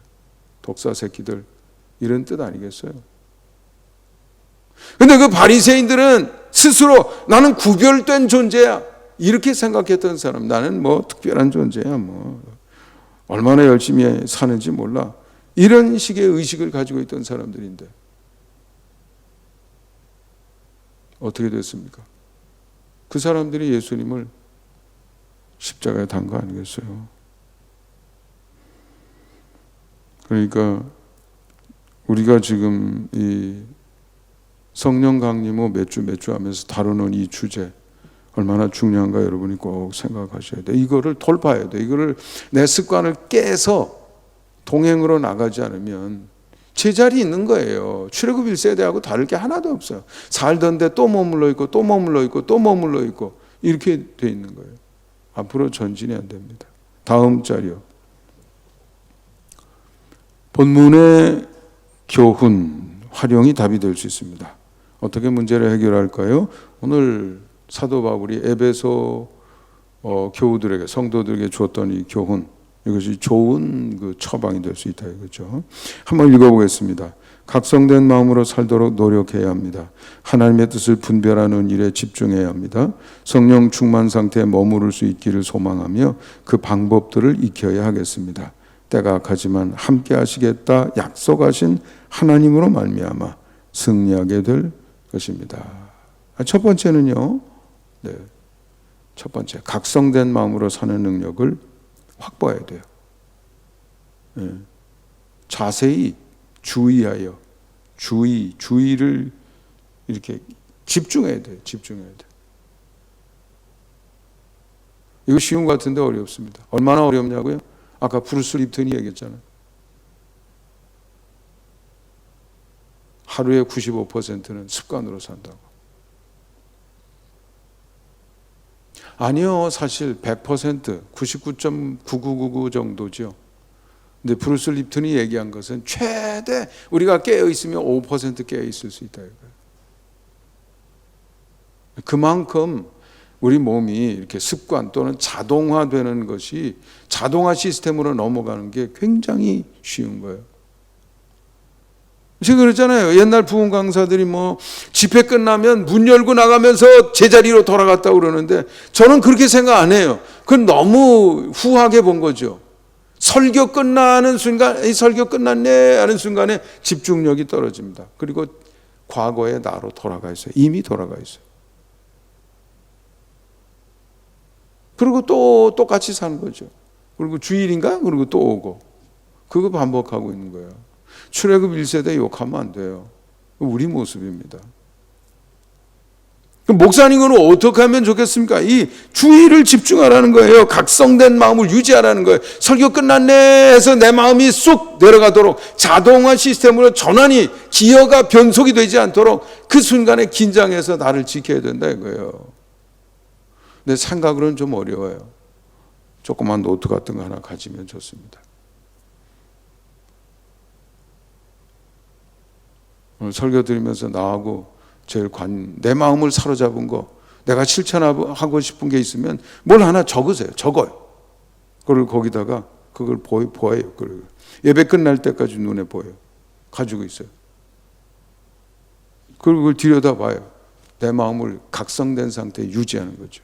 독사 새끼들 이런 뜻 아니겠어요? 근데 그 바리새인들은 스스로 나는 구별된 존재야 이렇게 생각했던 사람, 나는 뭐 특별한 존재야, 뭐 얼마나 열심히 사는지 몰라, 이런 식의 의식을 가지고 있던 사람들인데 어떻게 됐습니까? 그 사람들이 예수님을 십자가에 단 거 아니겠어요? 그러니까 우리가 지금 이 성령 강림호 몇 주 하면서 다루는 이 주제 얼마나 중요한가 여러분이 꼭 생각하셔야 돼요. 이거를 돌파해야 돼요. 이거를 내 습관을 깨서 동행으로 나가지 않으면 제자리 있는 거예요. 출애굽 1세대하고 다를 게 하나도 없어요. 살던데 또 머물러 있고 또 머물러 있고 또 머물러 있고 이렇게 돼 있는 거예요. 앞으로 전진이 안 됩니다. 다음 자리요. 본문의 교훈, 활용이 답이 될 수 있습니다. 어떻게 문제를 해결할까요? 오늘 사도 바울이 에베소 교우들에게, 성도들에게 주었던 이 교훈, 이것이 좋은 그 처방이 될 수 있다 이거죠. 한번 읽어보겠습니다. 각성된 마음으로 살도록 노력해야 합니다. 하나님의 뜻을 분별하는 일에 집중해야 합니다. 성령 충만 상태에 머무를 수 있기를 소망하며 그 방법들을 익혀야 하겠습니다. 때가 악하지만 함께 하시겠다 약속하신 하나님으로 말미암아 승리하게 될 것입니다. 첫 번째는요, 첫 번째, 각성된 마음으로 사는 능력을 확보해야 돼요. 자세히 주의하여, 주의를 이렇게 집중해야 돼요. 집중해야 돼요. 이거 쉬운 것 같은데 어렵습니다. 얼마나 어렵냐고요? 아까 브루스 립턴이 얘기했잖아요. 하루에 95%는 습관으로 산다고. 아니요, 사실 100%, 99.9999 정도죠. 근데 브루스 립턴이 얘기한 것은 최대 우리가 깨어 있으면 5% 깨어 있을 수 있다 이거예요. 그만큼 우리 몸이 이렇게 습관 또는 자동화되는 것이 자동화 시스템으로 넘어가는 게 굉장히 쉬운 거예요. 제가 그랬잖아요. 옛날 부흥 강사들이 뭐 집회 끝나면 문 열고 나가면서 제자리로 돌아갔다고 그러는데 저는 그렇게 생각 안 해요. 그건 너무 후하게 본 거죠. 설교 끝나는 순간, 이 설교 끝났네 하는 순간에 집중력이 떨어집니다. 그리고 과거의 나로 돌아가 있어요. 이미 돌아가 있어요. 그리고 또 똑같이 사는 거죠. 그리고 주일인가? 그리고 또 오고. 그거 반복하고 있는 거예요. 출애굽 1세대 욕하면 안 돼요. 우리 모습입니다. 그럼 목사님은 어떻게 하면 좋겠습니까? 이 주의를 집중하라는 거예요. 각성된 마음을 유지하라는 거예요. 설교 끝났네 해서 내 마음이 쑥 내려가도록 자동화 시스템으로 전환이, 기어가 변속이 되지 않도록 그 순간에 긴장해서 나를 지켜야 된다 이거예요. 근데 생각으로는 좀 어려워요. 조그만 노트 같은 거 하나 가지면 좋습니다. 오늘 설교 드리면서 나하고 제일 내 마음을 사로잡은 거, 내가 실천하고 싶은 게 있으면 뭘 하나 적으세요. 적어요. 그걸 거기다가 그걸 보여요. 예배 끝날 때까지 눈에 보여요. 가지고 있어요. 그걸 들여다봐요. 내 마음을 각성된 상태에 유지하는 거죠.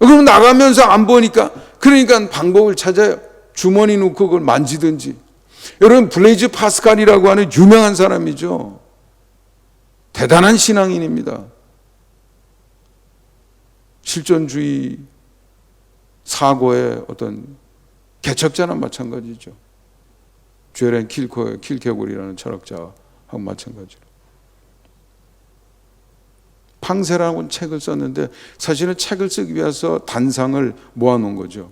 그럼 나가면서 안 보니까, 그러니까 방법을 찾아요. 주머니 놓고 그걸 만지든지. 여러분, 블레이즈 파스칼이라고 하는 유명한 사람이죠. 대단한 신앙인입니다. 실존주의 사고의 어떤 개척자나 마찬가지죠. 죄렌 킬케골이라는 철학자하고 마찬가지로. 팡세라는 책을 썼는데 사실은 책을 쓰기 위해서 단상을 모아놓은 거죠.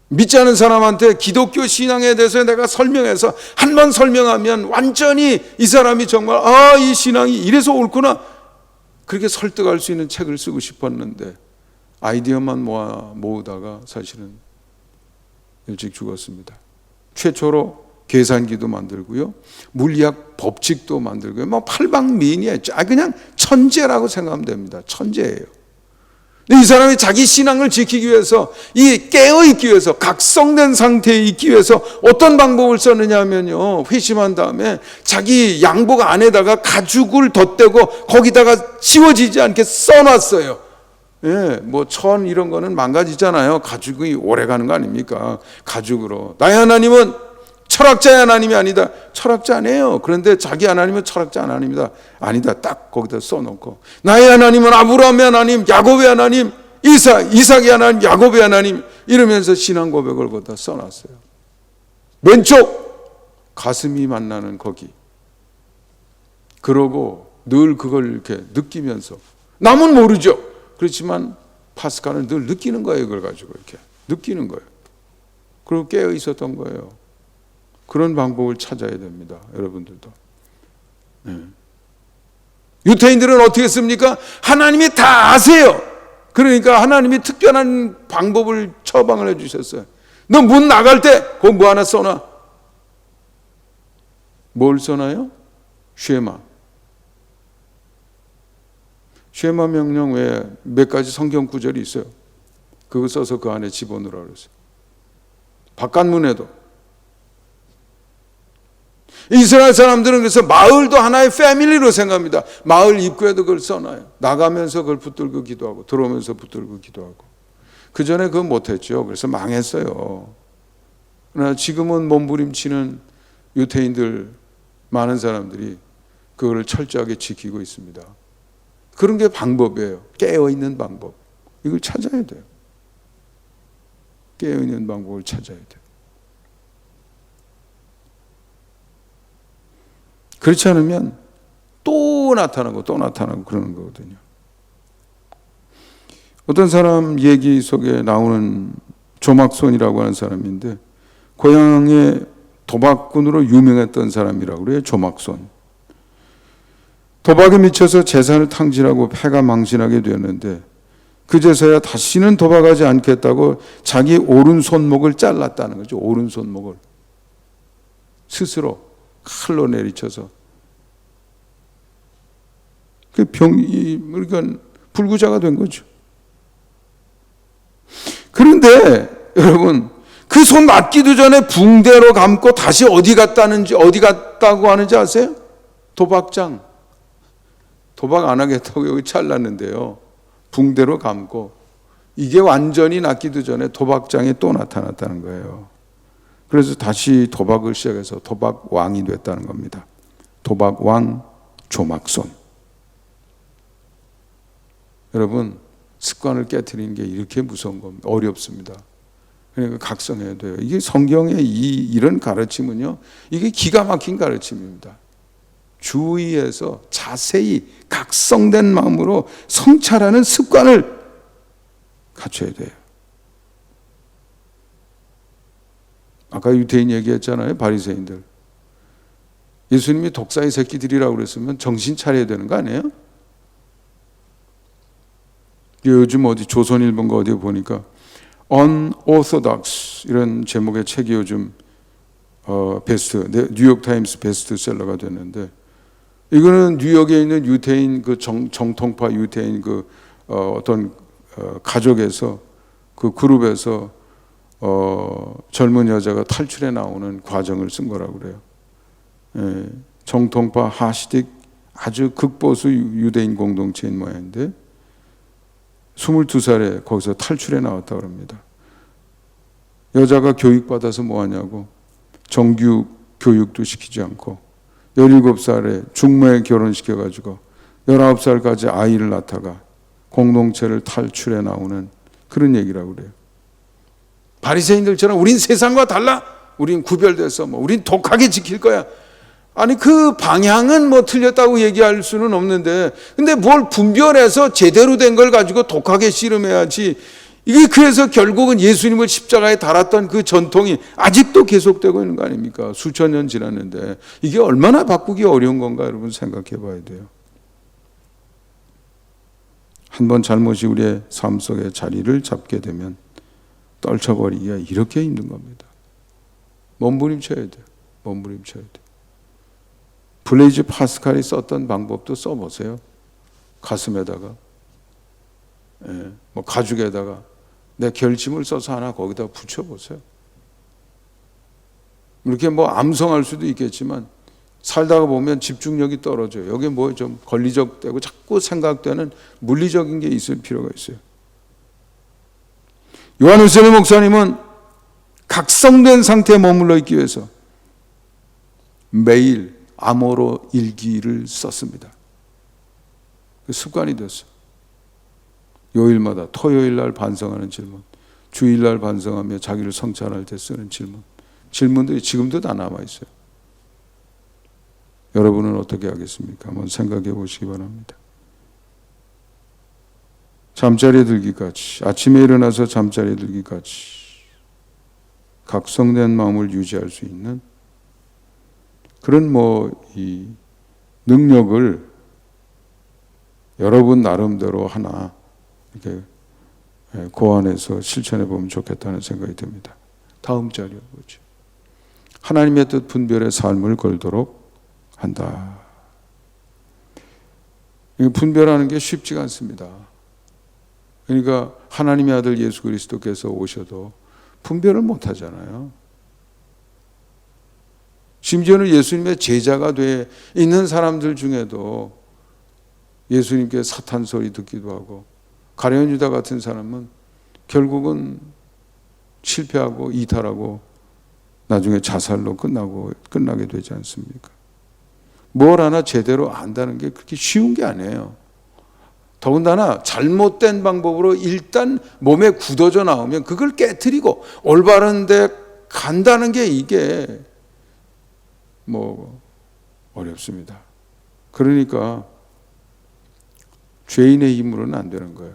믿지 않은 사람한테 기독교 신앙에 대해서 내가 설명해서 한 번 설명하면 완전히 이 사람이 정말 이 신앙이 이래서 옳구나, 그렇게 설득할 수 있는 책을 쓰고 싶었는데 아이디어만 모으다가 사실은 일찍 죽었습니다. 최초로 계산기도 만들고요, 물리학 법칙도 만들고요, 뭐 팔방미인이에요. 그냥 천재라고 생각하면 됩니다. 천재예요. 이 사람이 자기 신앙을 지키기 위해서, 이 깨어있기 위해서, 각성된 상태에 있기 위해서 어떤 방법을 썼느냐 하면요, 회심한 다음에 자기 양복 안에다가 가죽을 덧대고 거기다가 지워지지 않게 써놨어요. 예, 뭐 천 이런 거는 망가지잖아요. 가죽이 오래 가는 거 아닙니까? 가죽으로. 나의 하나님은 철학자의 하나님이 아니다. 철학자 아니에요. 그런데 자기 하나님은 철학자 하나님이다. 아니다. 딱 거기다 써놓고, 나의 하나님은 아브라함의 하나님, 야곱의 하나님, 이삭의 하나님, 야곱의 하나님, 이러면서 신앙 고백을 거기다 써놨어요. 왼쪽 가슴이 만나는 거기. 그러고 늘 그걸 이렇게 느끼면서, 남은 모르죠. 그렇지만 파스칼은 늘 느끼는 거예요. 그걸 가지고 이렇게 느끼는 거예요. 그리고 깨어 있었던 거예요. 그런 방법을 찾아야 됩니다. 여러분들도. 네. 유태인들은 어떻게 했습니까? 하나님이 다 아세요. 그러니까 하나님이 특별한 방법을 처방을 해주셨어요. 너 문 나갈 때 거기 뭐 하나 써놔. 뭘 써놔요? 쉐마. 쉐마 명령 외에 몇 가지 성경 구절이 있어요. 그거 써서 그 안에 집어넣으라고 그랬어요. 바깥문에도. 이스라엘 사람들은 그래서 마을도 하나의 패밀리로 생각합니다. 마을 입구에도 그걸 써놔요. 나가면서 그걸 붙들고 기도하고, 들어오면서 붙들고 기도하고. 그 전에 그건 못했죠. 그래서 망했어요. 그러나 지금은 몸부림치는 유태인들 많은 사람들이 그걸 철저하게 지키고 있습니다. 그런 게 방법이에요. 깨어있는 방법. 이걸 찾아야 돼요. 깨어있는 방법을 찾아야 돼요. 그렇지 않으면 또 나타나고 또 나타나고 그러는 거거든요. 어떤 사람 얘기 속에 나오는 조막손이라고 하는 사람인데, 고향의 도박꾼으로 유명했던 사람이라고 그래요. 조막손. 도박에 미쳐서 재산을 탕진하고 패가 망신하게 되었는데, 그제서야 다시는 도박하지 않겠다고 자기 오른손목을 잘랐다는 거죠. 오른손목을 스스로 칼로 내리쳐서. 그 그러니까 불구자가 된 거죠. 그런데 여러분, 그 손 낫기도 전에 붕대로 감고 다시 어디 갔다고 하는지 아세요? 도박장. 도박 안 하겠다고 여기 잘랐는데요, 붕대로 감고, 이게 완전히 낫기도 전에 도박장에 또 나타났다는 거예요. 그래서 다시 도박을 시작해서 도박 왕이 됐다는 겁니다. 도박 왕 조막손. 여러분, 습관을 깨트리는 게 이렇게 무서운 겁니다. 어렵습니다. 그러니까 각성해야 돼요. 이게 성경의 이런 가르침은요, 이게 기가 막힌 가르침입니다. 주의해서 자세히 각성된 마음으로 성찰하는 습관을 갖춰야 돼요. 아까 유태인 얘기했잖아요. 바리새인들. 예수님이 독사의 새끼들이라고 그랬으면 정신 차려야 되는 거 아니에요? 요즘 어디 조선일보인가 어디 보니까 Unorthodox 이런 제목의 책이 요즘 뉴욕타임스 베스트셀러가 됐는데, 이거는 뉴욕에 있는 유태인 그 정통파 유태인 어떤 가족에서, 그 그룹에서 젊은 여자가 탈출해 나오는 과정을 쓴 거라고 그래요. 예, 정통파 하시딕 아주 극보수 유대인 공동체인 모양인데 22살에 거기서 탈출해 나왔다고 합니다. 여자가 교육받아서 뭐하냐고, 정규 교육도 시키지 않고 17살에 중매에 결혼시켜가지고 19살까지 아이를 낳다가 공동체를 탈출해 나오는 그런 얘기라고 그래요. 바리새인들처럼 우린 세상과 달라, 우린 구별돼서 우린 독하게 지킬 거야. 아니, 그 방향은 틀렸다고 얘기할 수는 없는데, 근데 뭘 분별해서 제대로 된 걸 가지고 독하게 씨름해야지. 이게 그래서 결국은 예수님을 십자가에 달았던 그 전통이 아직도 계속되고 있는 거 아닙니까? 수천 년 지났는데 이게 얼마나 바꾸기 어려운 건가 여러분 생각해 봐야 돼요. 한번 잘못이 우리의 삶 속에 자리를 잡게 되면 떨쳐버리기가 이렇게 힘든 겁니다. 몸부림쳐야 돼요. 몸부림쳐야 돼. 블레이즈 파스칼이 썼던 방법도 써보세요. 가슴에다가, 뭐 가죽에다가 내 결심을 써서 하나 거기다 붙여보세요. 이렇게 뭐 암송할 수도 있겠지만 살다가 보면 집중력이 떨어져요. 여기에 뭐 좀 권리적되고 자꾸 생각되는 물리적인 게 있을 필요가 있어요. 요한 웨슬리 목사님은 각성된 상태에 머물러 있기 위해서 매일 암호로 일기를 썼습니다. 습관이 됐어요. 요일마다 토요일 날 반성하는 질문, 주일 날 반성하며 자기를 성찰할 때 쓰는 질문, 질문들이 지금도 다 남아있어요. 여러분은 어떻게 하겠습니까? 한번 생각해 보시기 바랍니다. 잠자리에 들기까지, 아침에 일어나서 잠자리에 들기까지 각성된 마음을 유지할 수 있는 그런 이 능력을 여러분 나름대로 하나 이렇게 고안해서 실천해 보면 좋겠다는 생각이 듭니다. 다음 자리에 보죠. 하나님의 뜻 분별의 삶을 걸도록 한다. 분별하는 게 쉽지가 않습니다. 그러니까 하나님의 아들 예수 그리스도께서 오셔도 분별을 못 하잖아요. 심지어는 예수님의 제자가 돼 있는 사람들 중에도 예수님께 사탄 소리 듣기도 하고, 가룟 유다 같은 사람은 결국은 실패하고 이탈하고 나중에 자살로 끝나게 되지 않습니까? 뭘 하나 제대로 안다는 게 그렇게 쉬운 게 아니에요. 더군다나 잘못된 방법으로 일단 몸에 굳어져 나오면 그걸 깨트리고 올바른 데 간다는 게 이게 어렵습니다. 그러니까 죄인의 힘으로는 안 되는 거예요.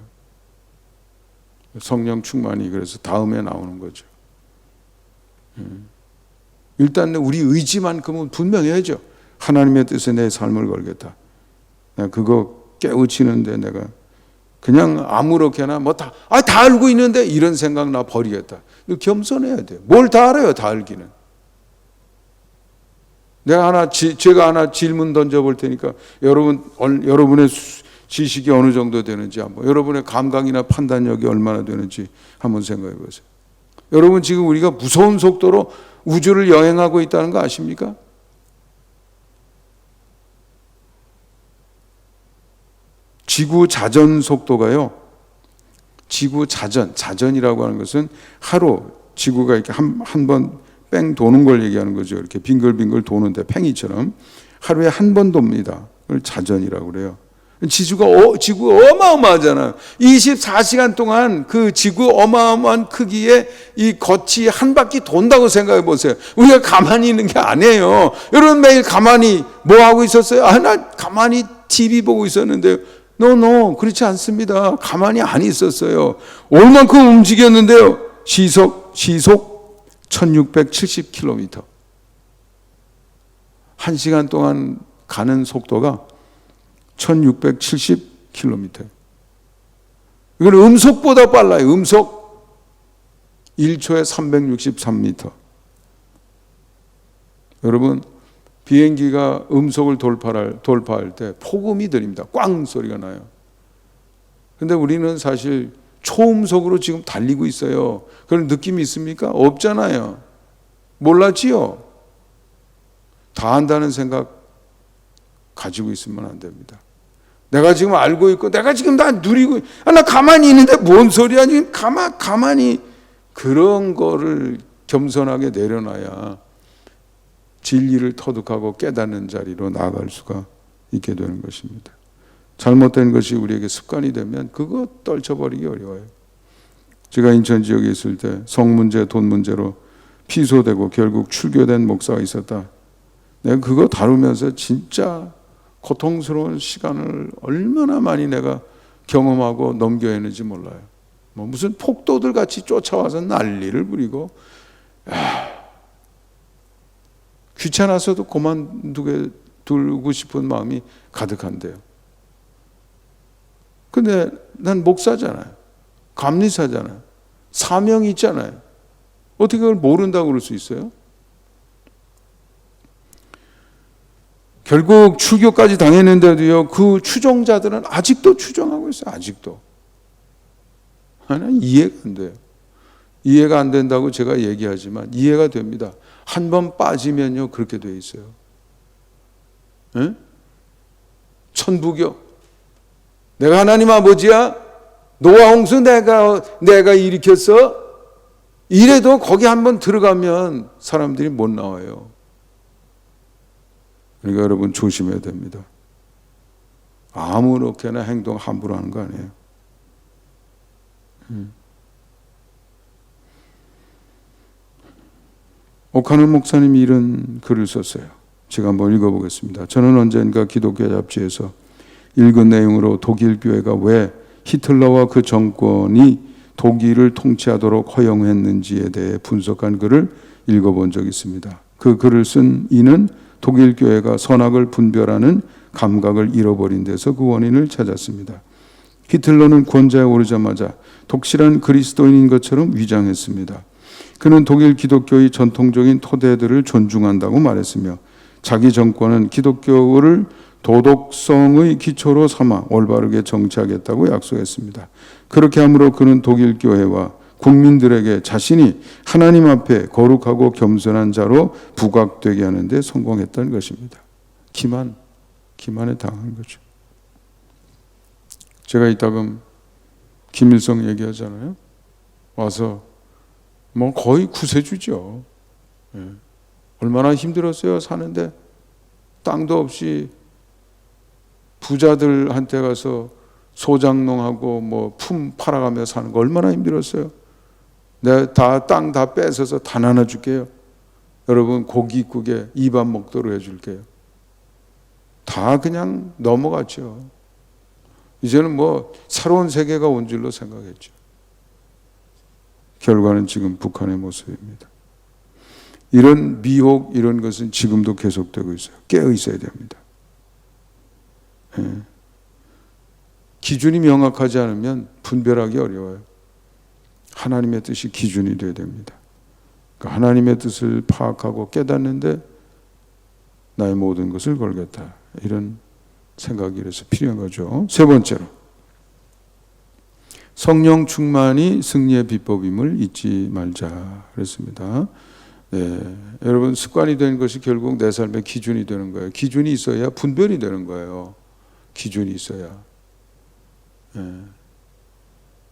성령 충만이 그래서 다음에 나오는 거죠. 일단 우리 의지만큼은 분명해야죠. 하나님의 뜻에 내 삶을 걸겠다. 내가 그거 깨우치는데 내가 그냥 아무렇게나 다 알고 있는데 이런 생각 나 버리겠다. 겸손해야 돼요. 뭘 다 알아요, 다 알기는. 제가 하나 질문 던져볼 테니까 여러분의 지식이 어느 정도 되는지 한번, 여러분의 감각이나 판단력이 얼마나 되는지 한번 생각해 보세요. 여러분 지금 우리가 무서운 속도로 우주를 여행하고 있다는 거 아십니까? 지구 자전 속도가요. 지구 자전이라고 하는 것은 하루 지구가 이렇게 한 번 뺑 도는 걸 얘기하는 거죠. 이렇게 빙글빙글 도는데 팽이처럼 하루에 한 번 돕니다. 그걸 자전이라고 그래요. 지구 어마어마하잖아요. 24시간 동안 그 지구 어마어마한 크기의 이 겉이 한 바퀴 돈다고 생각해 보세요. 우리가 가만히 있는 게 아니에요. 여러분 매일 가만히 뭐 하고 있었어요? 나 가만히 TV 보고 있었는데요. No, 그렇지 않습니다. 가만히 안 있었어요. 얼만큼 움직였는데요. 시속 1670km. 1시간 동안 가는 속도가 1670km. 이건 음속보다 빨라요. 음속 1초에 363m. 여러분 비행기가 음속을 돌파할 때 폭음이 들립니다. 꽝 소리가 나요. 근데 우리는 사실 초음속으로 지금 달리고 있어요. 그런 느낌이 있습니까? 없잖아요. 몰랐지요? 다 안다는 생각 가지고 있으면 안 됩니다. 내가 지금 알고 있고 내가 지금 다 누리고 나 가만히 있는데 뭔 소리야 지금 가만히 그런 거를 겸손하게 내려놔야 진리를 터득하고 깨닫는 자리로 나아갈 수가 있게 되는 것입니다. 잘못된 것이 우리에게 습관이 되면 그거 떨쳐버리기 어려워요. 제가 인천 지역에 있을 때 성 문제, 돈 문제로 피소되고 결국 출교된 목사가 있었다. 내가 그거 다루면서 진짜 고통스러운 시간을 얼마나 많이 내가 경험하고 넘겨야 하는지 몰라요. 무슨 폭도들 같이 쫓아와서 난리를 부리고 귀찮아서도 그만두고 싶은 마음이 가득한데요. 근데 난 목사잖아요. 감리사잖아요. 사명이 있잖아요. 어떻게 그걸 모른다고 그럴 수 있어요? 결국 출교까지 당했는데도요, 그 추종자들은 아직도 추종하고 있어요. 아직도. 나는 이해가 안 돼요. 이해가 안 된다고 제가 얘기하지만 이해가 됩니다. 한 번 빠지면요, 그렇게 돼 있어요. 에? 천부교. 내가 하나님 아버지야? 노아 홍수 내가 일으켰어? 이래도 거기 한번 들어가면 사람들이 못 나와요. 그러니까 여러분 조심해야 됩니다. 아무렇게나 행동 함부로 하는 거 아니에요. 오카노 목사님이 이런 글을 썼어요. 제가 한번 읽어보겠습니다. 저는 언젠가 기독교 잡지에서 읽은 내용으로 독일 교회가 왜 히틀러와 그 정권이 독일을 통치하도록 허용했는지에 대해 분석한 글을 읽어본 적이 있습니다. 그 글을 쓴 이는 독일 교회가 선악을 분별하는 감각을 잃어버린 데서 그 원인을 찾았습니다. 히틀러는 권좌에 오르자마자 독실한 그리스도인인 것처럼 위장했습니다. 그는 독일 기독교의 전통적인 토대들을 존중한다고 말했으며 자기 정권은 기독교를 도덕성의 기초로 삼아 올바르게 정치하겠다고 약속했습니다. 그렇게 함으로 그는 독일 교회와 국민들에게 자신이 하나님 앞에 거룩하고 겸손한 자로 부각되게 하는 데 성공했다는 것입니다. 기만에 당한 거죠. 제가 이따금 김일성 얘기하잖아요. 와서 뭐 거의 구세주죠. 예. 얼마나 힘들었어요. 사는데 땅도 없이 부자들한테 가서 소장농하고 뭐 품 팔아가며 사는 거 얼마나 힘들었어요. 내가 땅 다 뺏어서 다 나눠줄게요. 여러분 고깃국에 입안 먹도록 해줄게요. 다 그냥 넘어갔죠. 이제는 뭐 새로운 세계가 온 줄로 생각했죠. 결과는 지금 북한의 모습입니다. 이런 미혹, 이런 것은 지금도 계속되고 있어요. 깨어 있어야 됩니다. 예. 기준이 명확하지 않으면 분별하기 어려워요. 하나님의 뜻이 기준이 되어야 됩니다. 그러니까 하나님의 뜻을 파악하고 깨닫는데 나의 모든 것을 걸겠다. 이런 생각이 그래서 필요한 거죠. 세 번째로, 성령 충만이 승리의 비법임을 잊지 말자 그랬습니다. 네, 여러분 습관이 되는 것이 결국 내 삶의 기준이 되는 거예요. 기준이 있어야 분별이 되는 거예요. 기준이 있어야. 네.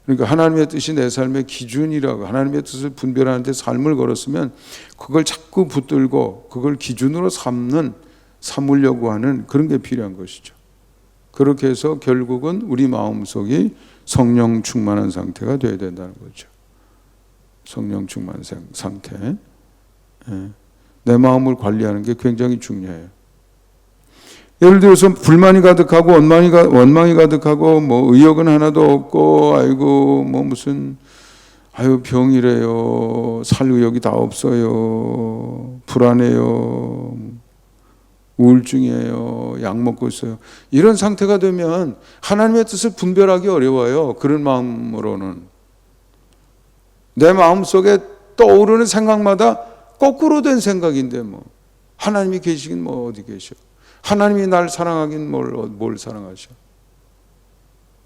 그러니까 하나님의 뜻이 내 삶의 기준이라고, 하나님의 뜻을 분별하는데 삶을 걸었으면 그걸 자꾸 붙들고 그걸 기준으로 삼으려고 하는 그런 게 필요한 것이죠. 그렇게 해서 결국은 우리 마음속이 성령 충만한 상태가 되어야 된다는 거죠. 성령 충만 상태. 내 마음을 관리하는 게 굉장히 중요해요. 예를 들어서 불만이 가득하고 원망이 가득하고 뭐 의욕은 하나도 없고 아이고 뭐 무슨 병이래요. 살 의욕이 다 없어요. 불안해요. 우울증이에요. 약 먹고 있어요. 이런 상태가 되면 하나님의 뜻을 분별하기 어려워요. 그런 마음으로는. 내 마음속에 떠오르는 생각마다 거꾸로 된 생각인데 뭐 하나님이 계시긴 뭐 어디 계셔. 하나님이 날 사랑하긴 뭘 사랑하셔.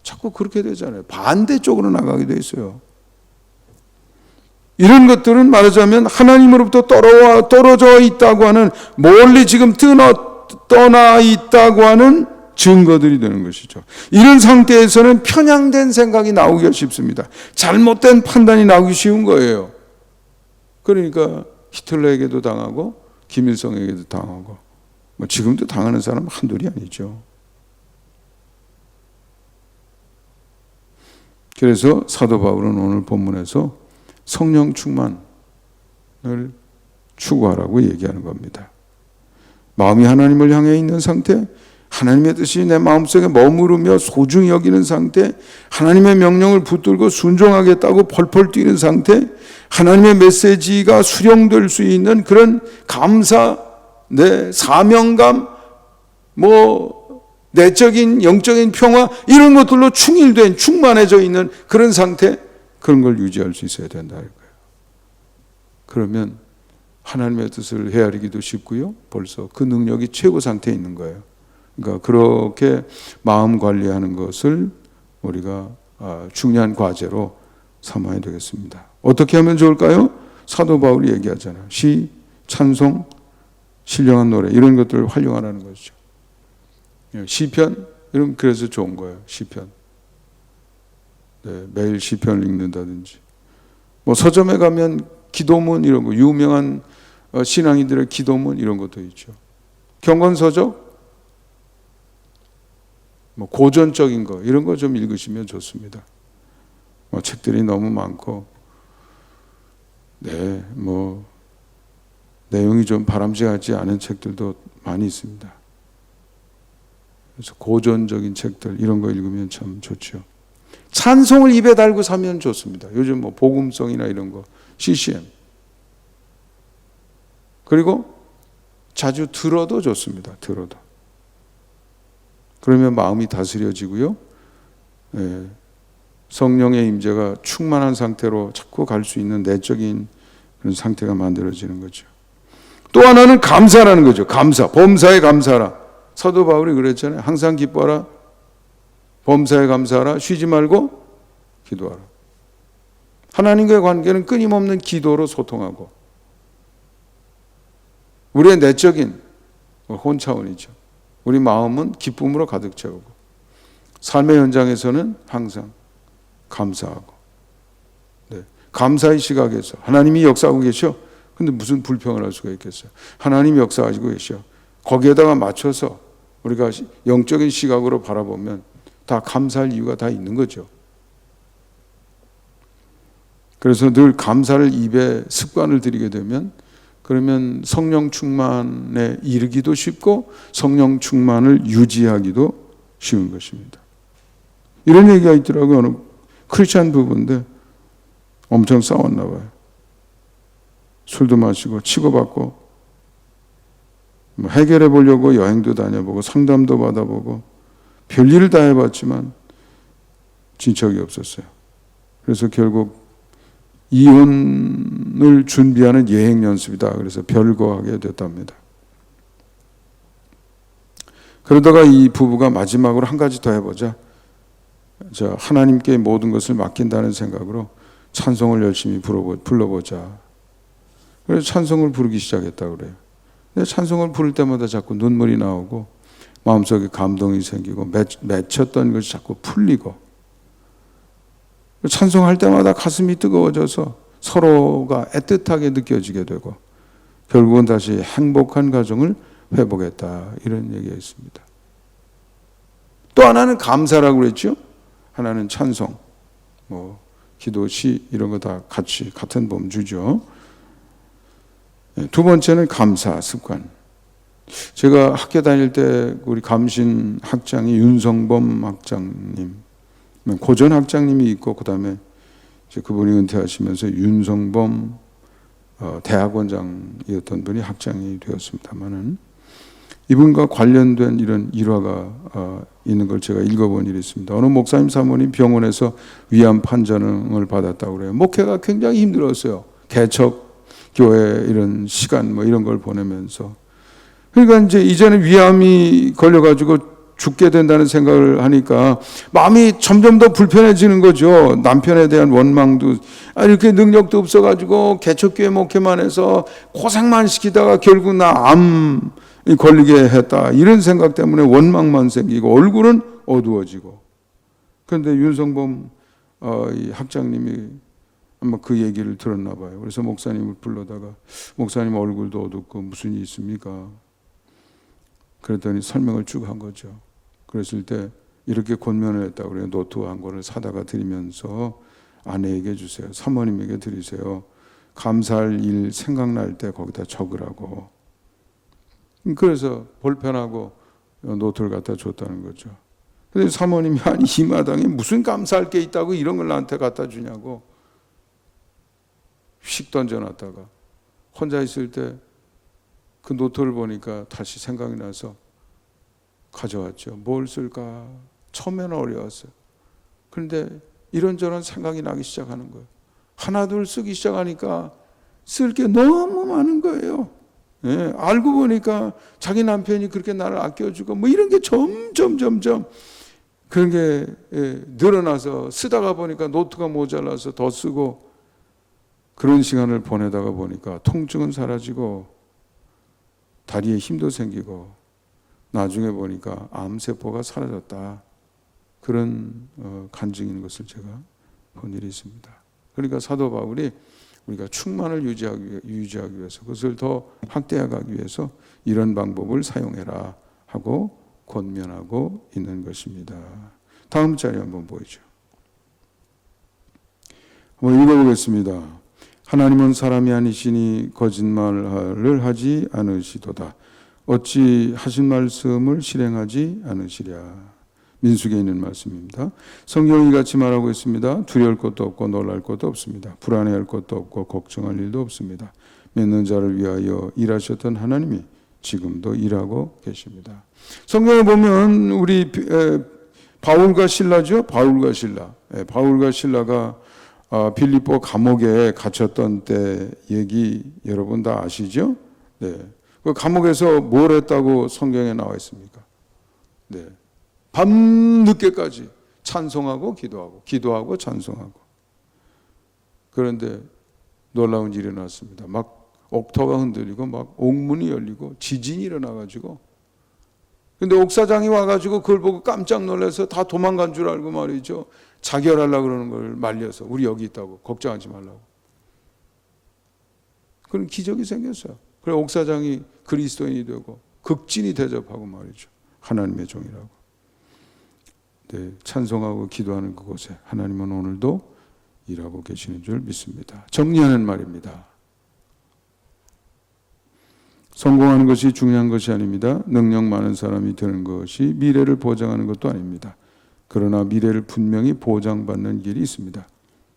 자꾸 그렇게 되잖아요. 반대쪽으로 나가게 돼 있어요. 이런 것들은 말하자면 하나님으로부터 떨어져 있다고 하는, 멀리 지금 떠나 있다고 하는 증거들이 되는 것이죠. 이런 상태에서는 편향된 생각이 나오기가 쉽습니다. 잘못된 판단이 나오기 쉬운 거예요. 그러니까 히틀러에게도 당하고 김일성에게도 당하고 뭐 지금도 당하는 사람 한둘이 아니죠. 그래서 사도 바울은 오늘 본문에서 성령 충만을 추구하라고 얘기하는 겁니다. 마음이 하나님을 향해 있는 상태, 하나님의 뜻이 내 마음속에 머무르며 소중히 여기는 상태, 하나님의 명령을 붙들고 순종하겠다고 펄펄 뛰는 상태, 하나님의 메시지가 수령될 수 있는 그런 감사, 내 사명감, 내적인 영적인 평화, 이런 것들로 충만해져 있는 그런 상태, 그런 걸 유지할 수 있어야 된다. 그러면 하나님의 뜻을 헤아리기도 쉽고요. 벌써 그 능력이 최고 상태에 있는 거예요. 그러니까 그렇게 마음 관리하는 것을 우리가 중요한 과제로 삼아야 되겠습니다. 어떻게 하면 좋을까요? 사도 바울이 얘기하잖아요. 시, 찬송, 신령한 노래 이런 것들을 활용하라는 것이죠. 시편 이런 그래서 좋은 거예요. 시편. 네, 매일 시편을 읽는다든지 뭐 서점에 가면 기도문 이런 거 유명한 신앙인들의 기도문 이런 것도 있죠. 경건서적 뭐 고전적인 거 이런 거 좀 읽으시면 좋습니다. 뭐 책들이 너무 많고 네, 뭐 내용이 좀 바람직하지 않은 책들도 많이 있습니다. 그래서 고전적인 책들 이런 거 읽으면 참 좋죠. 찬송을 입에 달고 사면 좋습니다. 요즘 뭐 복음성이나 이런 거 CCM 그리고 자주 들어도 좋습니다. 들어도 그러면 마음이 다스려지고요. 예, 성령의 임재가 충만한 상태로 자꾸 갈 수 있는 내적인 그런 상태가 만들어지는 거죠. 또 하나는 감사라는 거죠. 감사, 범사에 감사하라. 사도 바울이 그랬잖아요. 항상 기뻐하라, 범사에 감사하라, 쉬지 말고 기도하라. 하나님과의 관계는 끊임없는 기도로 소통하고 우리의 내적인 혼 차원이죠. 우리 마음은 기쁨으로 가득 채우고 삶의 현장에서는 항상 감사하고 네. 감사의 시각에서 하나님이 역사하고 계셔. 근데 무슨 불평을 할 수가 있겠어요. 하나님이 역사하시고 계셔. 거기에다가 맞춰서 우리가 영적인 시각으로 바라보면 다 감사할 이유가 다 있는 거죠. 그래서 늘 감사를 입에 습관을 들이게 되면 그러면 성령 충만에 이르기도 쉽고 성령 충만을 유지하기도 쉬운 것입니다. 이런 얘기가 있더라고요. 어느 크리스찬 부부인데 엄청 싸웠나 봐요. 술도 마시고 치고받고 해결해 보려고 여행도 다녀보고 상담도 받아보고 별일을 다 해봤지만 진척이 없었어요. 그래서 결국 이혼을 준비하는 여행 연습이다. 그래서 별거하게 됐답니다. 그러다가 이 부부가 마지막으로 한 가지 더 해보자. 하나님께 모든 것을 맡긴다는 생각으로 찬송을 열심히 불러보자. 그래서 찬송을 부르기 시작했다고 그래요. 근데 찬송을 부를 때마다 자꾸 눈물이 나오고 마음속에 감동이 생기고 맺혔던 것이 자꾸 풀리고 찬송할 때마다 가슴이 뜨거워져서 서로가 애틋하게 느껴지게 되고 결국은 다시 행복한 가정을 회복했다. 이런 얘기가 있습니다. 또 하나는 감사라고 그랬죠. 하나는 찬송, 뭐 기도, 시 이런 거 다 같이 같은 범주죠. 두 번째는 감사 습관. 제가 학교 다닐 때 우리 감신 학장이 윤성범 학장님, 고전 학장님이 있고 그 다음에 그분이 은퇴하시면서 윤성범 대학원장이었던 분이 학장이 되었습니다만은 이분과 관련된 이런 일화가 있는 걸 제가 읽어본 일이 있습니다. 어느 목사님 사모님 병원에서 위암 판정을 받았다고 그래요. 목회가 굉장히 힘들었어요. 개척 교회 이런 시간 뭐 이런 걸 보내면서 그러니까 이제는 위암이 걸려가지고 죽게 된다는 생각을 하니까 마음이 점점 더 불편해지는 거죠. 남편에 대한 원망도 이렇게 능력도 없어가지고 개척교회 목회만 해서 고생만 시키다가 결국 나 암 걸리게 했다 이런 생각 때문에 원망만 생기고 얼굴은 어두워지고 그런데 윤성범 이 학장님이 아마 그 얘기를 들었나 봐요. 그래서 목사님을 불러다가 목사님 얼굴도 어둡고 무슨 일이 있습니까? 그랬더니 설명을 쭉 한 거죠. 그랬을 때 이렇게 권면을 했다고 그래요. 노트 한 권을 사다가 드리면서 아내에게 주세요. 사모님에게 드리세요. 감사할 일 생각날 때 거기다 적으라고. 그래서 볼펜하고 노트를 갖다 줬다는 거죠. 그런데 사모님이 아니 이 마당에 무슨 감사할 게 있다고 이런 걸 나한테 갖다 주냐고 휙 던져놨다가 혼자 있을 때 그 노트를 보니까 다시 생각이 나서 가져왔죠. 뭘 쓸까? 처음에는 어려웠어요. 그런데 이런저런 생각이 나기 시작하는 거예요. 하나 둘 쓰기 시작하니까 쓸 게 너무 많은 거예요. 예, 알고 보니까 자기 남편이 그렇게 나를 아껴주고 뭐 이런 게 점점 그런 게 늘어나서 쓰다가 보니까 노트가 모자라서 더 쓰고 그런 시간을 보내다가 보니까 통증은 사라지고 다리에 힘도 생기고 나중에 보니까 암세포가 사라졌다. 그런 간증인 것을 제가 본 일이 있습니다. 그러니까 사도 바울이 우리가 충만을 유지하기 위해서 그것을 더 확대해가기 위해서 이런 방법을 사용해라 하고 권면하고 있는 것입니다. 다음 자리 한번 보이죠. 한번 읽어보겠습니다. 하나님은 사람이 아니시니 거짓말을 하지 않으시도다. 어찌 하신 말씀을 실행하지 않으시랴. 민수기에 있는 말씀입니다. 성경이 같이 말하고 있습니다. 두려울 것도 없고 놀랄 것도 없습니다. 불안해할 것도 없고 걱정할 일도 없습니다. 믿는 자를 위하여 일하셨던 하나님이 지금도 일하고 계십니다. 성경에 보면 우리 바울과 실라죠. 바울과 신라가 빌립보 감옥에 갇혔던 때 얘기 여러분 다 아시죠? 네. 그 감옥에서 뭘 했다고 성경에 나와 있습니까? 네. 밤늦게까지 찬송하고 기도하고 찬송하고. 그런데 놀라운 일이 일어났습니다. 막 옥토가 흔들리고 막 옥문이 열리고 지진이 일어나가지고. 근데 옥사장이 와가지고 그걸 보고 깜짝 놀라서 다 도망간 줄 알고 말이죠. 자결하려고 그러는 걸 말려서 우리 여기 있다고 걱정하지 말라고. 그런 기적이 생겼어요. 그래 옥사장이 그리스도인이 되고 극진히 대접하고 말이죠. 하나님의 종이라고. 네, 찬송하고 기도하는 그곳에 하나님은 오늘도 일하고 계시는 줄 믿습니다. 정리하는 말입니다. 성공하는 것이 중요한 것이 아닙니다. 능력 많은 사람이 되는 것이 미래를 보장하는 것도 아닙니다. 그러나 미래를 분명히 보장받는 길이 있습니다.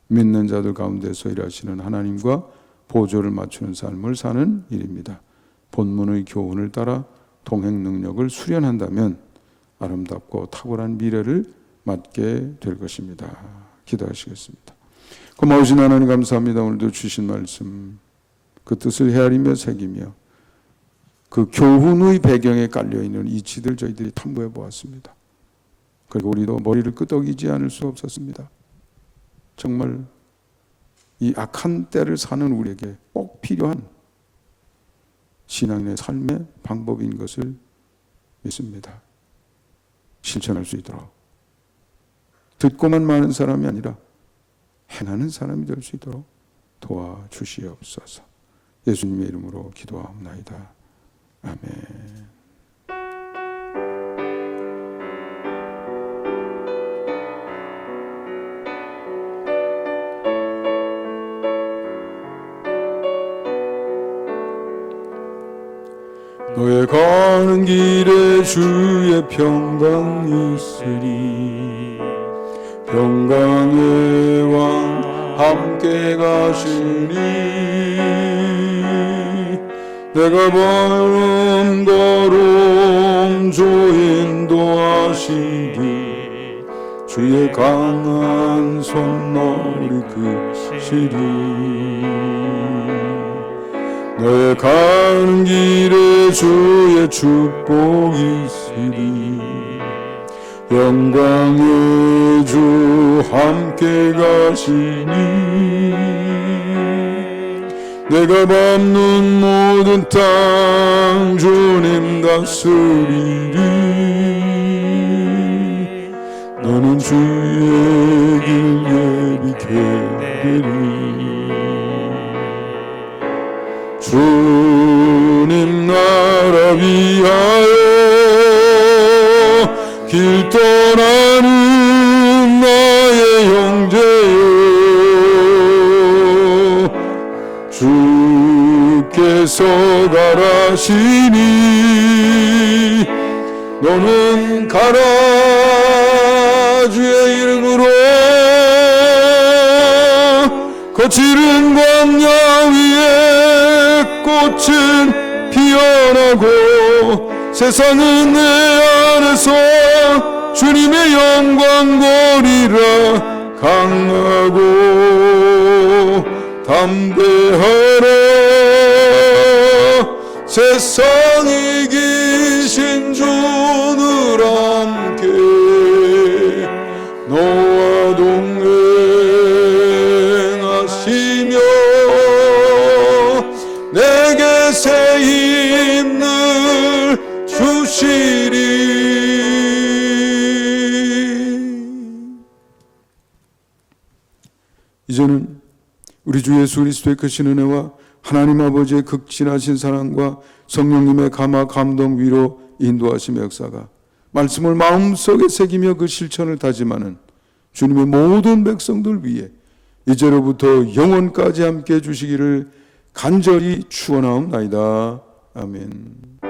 믿는 자들 가운데서 일하시는 하나님과 보조를 맞추는 삶을 사는 일입니다. 본문의 교훈을 따라 동행 능력을 수련한다면 아름답고 탁월한 미래를 맞게 될 것입니다. 기도하시겠습니다. 고마우신 하나님 감사합니다. 오늘도 주신 말씀 그 뜻을 헤아리며 새기며 그 교훈의 배경에 깔려있는 이치들 저희들이 탐구해 보았습니다. 그리고 우리도 머리를 끄덕이지 않을 수 없었습니다. 정말 이 악한 때를 사는 우리에게 꼭 필요한 신앙인의 삶의 방법인 것을 믿습니다. 실천할 수 있도록 듣고만 마는 사람이 아니라 행하는 사람이 될 수 있도록 도와주시옵소서. 예수님의 이름으로 기도하옵나이다. 아멘. 너의 가는 길에 주의 평강이 있으리. 평강의 왕 함께 가시니 내가 걸음 주 인도하시리. 주의 강한 손 너를 그시리. 너의 가는 길에 주의 축복이 있으리. 영광의 주 함께 가시니 내가 밟는 모든 땅 주님 다스리리. 너는 주의 길 예비케 되리. 주님 나라 위하여 길 떠나는 나의 형제여. 주께서 가라시니 너는 가라. 주의 이름으로 거칠은 광야 위에 꽃은 피어나고 세상은 내 안에서 주님의 영광 보리라. 강하고 담대하라. 세상에 계신 주늘 함께 너와 동행하시며 내게 새 힘을 주시리. 이제는 우리 주 예수 그리스도의 크신 은혜와 하나님 아버지의 극진하신 사랑과 성령님의 감화, 감동, 위로, 인도하심의 역사가 말씀을 마음속에 새기며 그 실천을 다짐하는 주님의 모든 백성들 위해 이제로부터 영원까지 함께 해주시기를 간절히 축원하옵나이다. 아멘.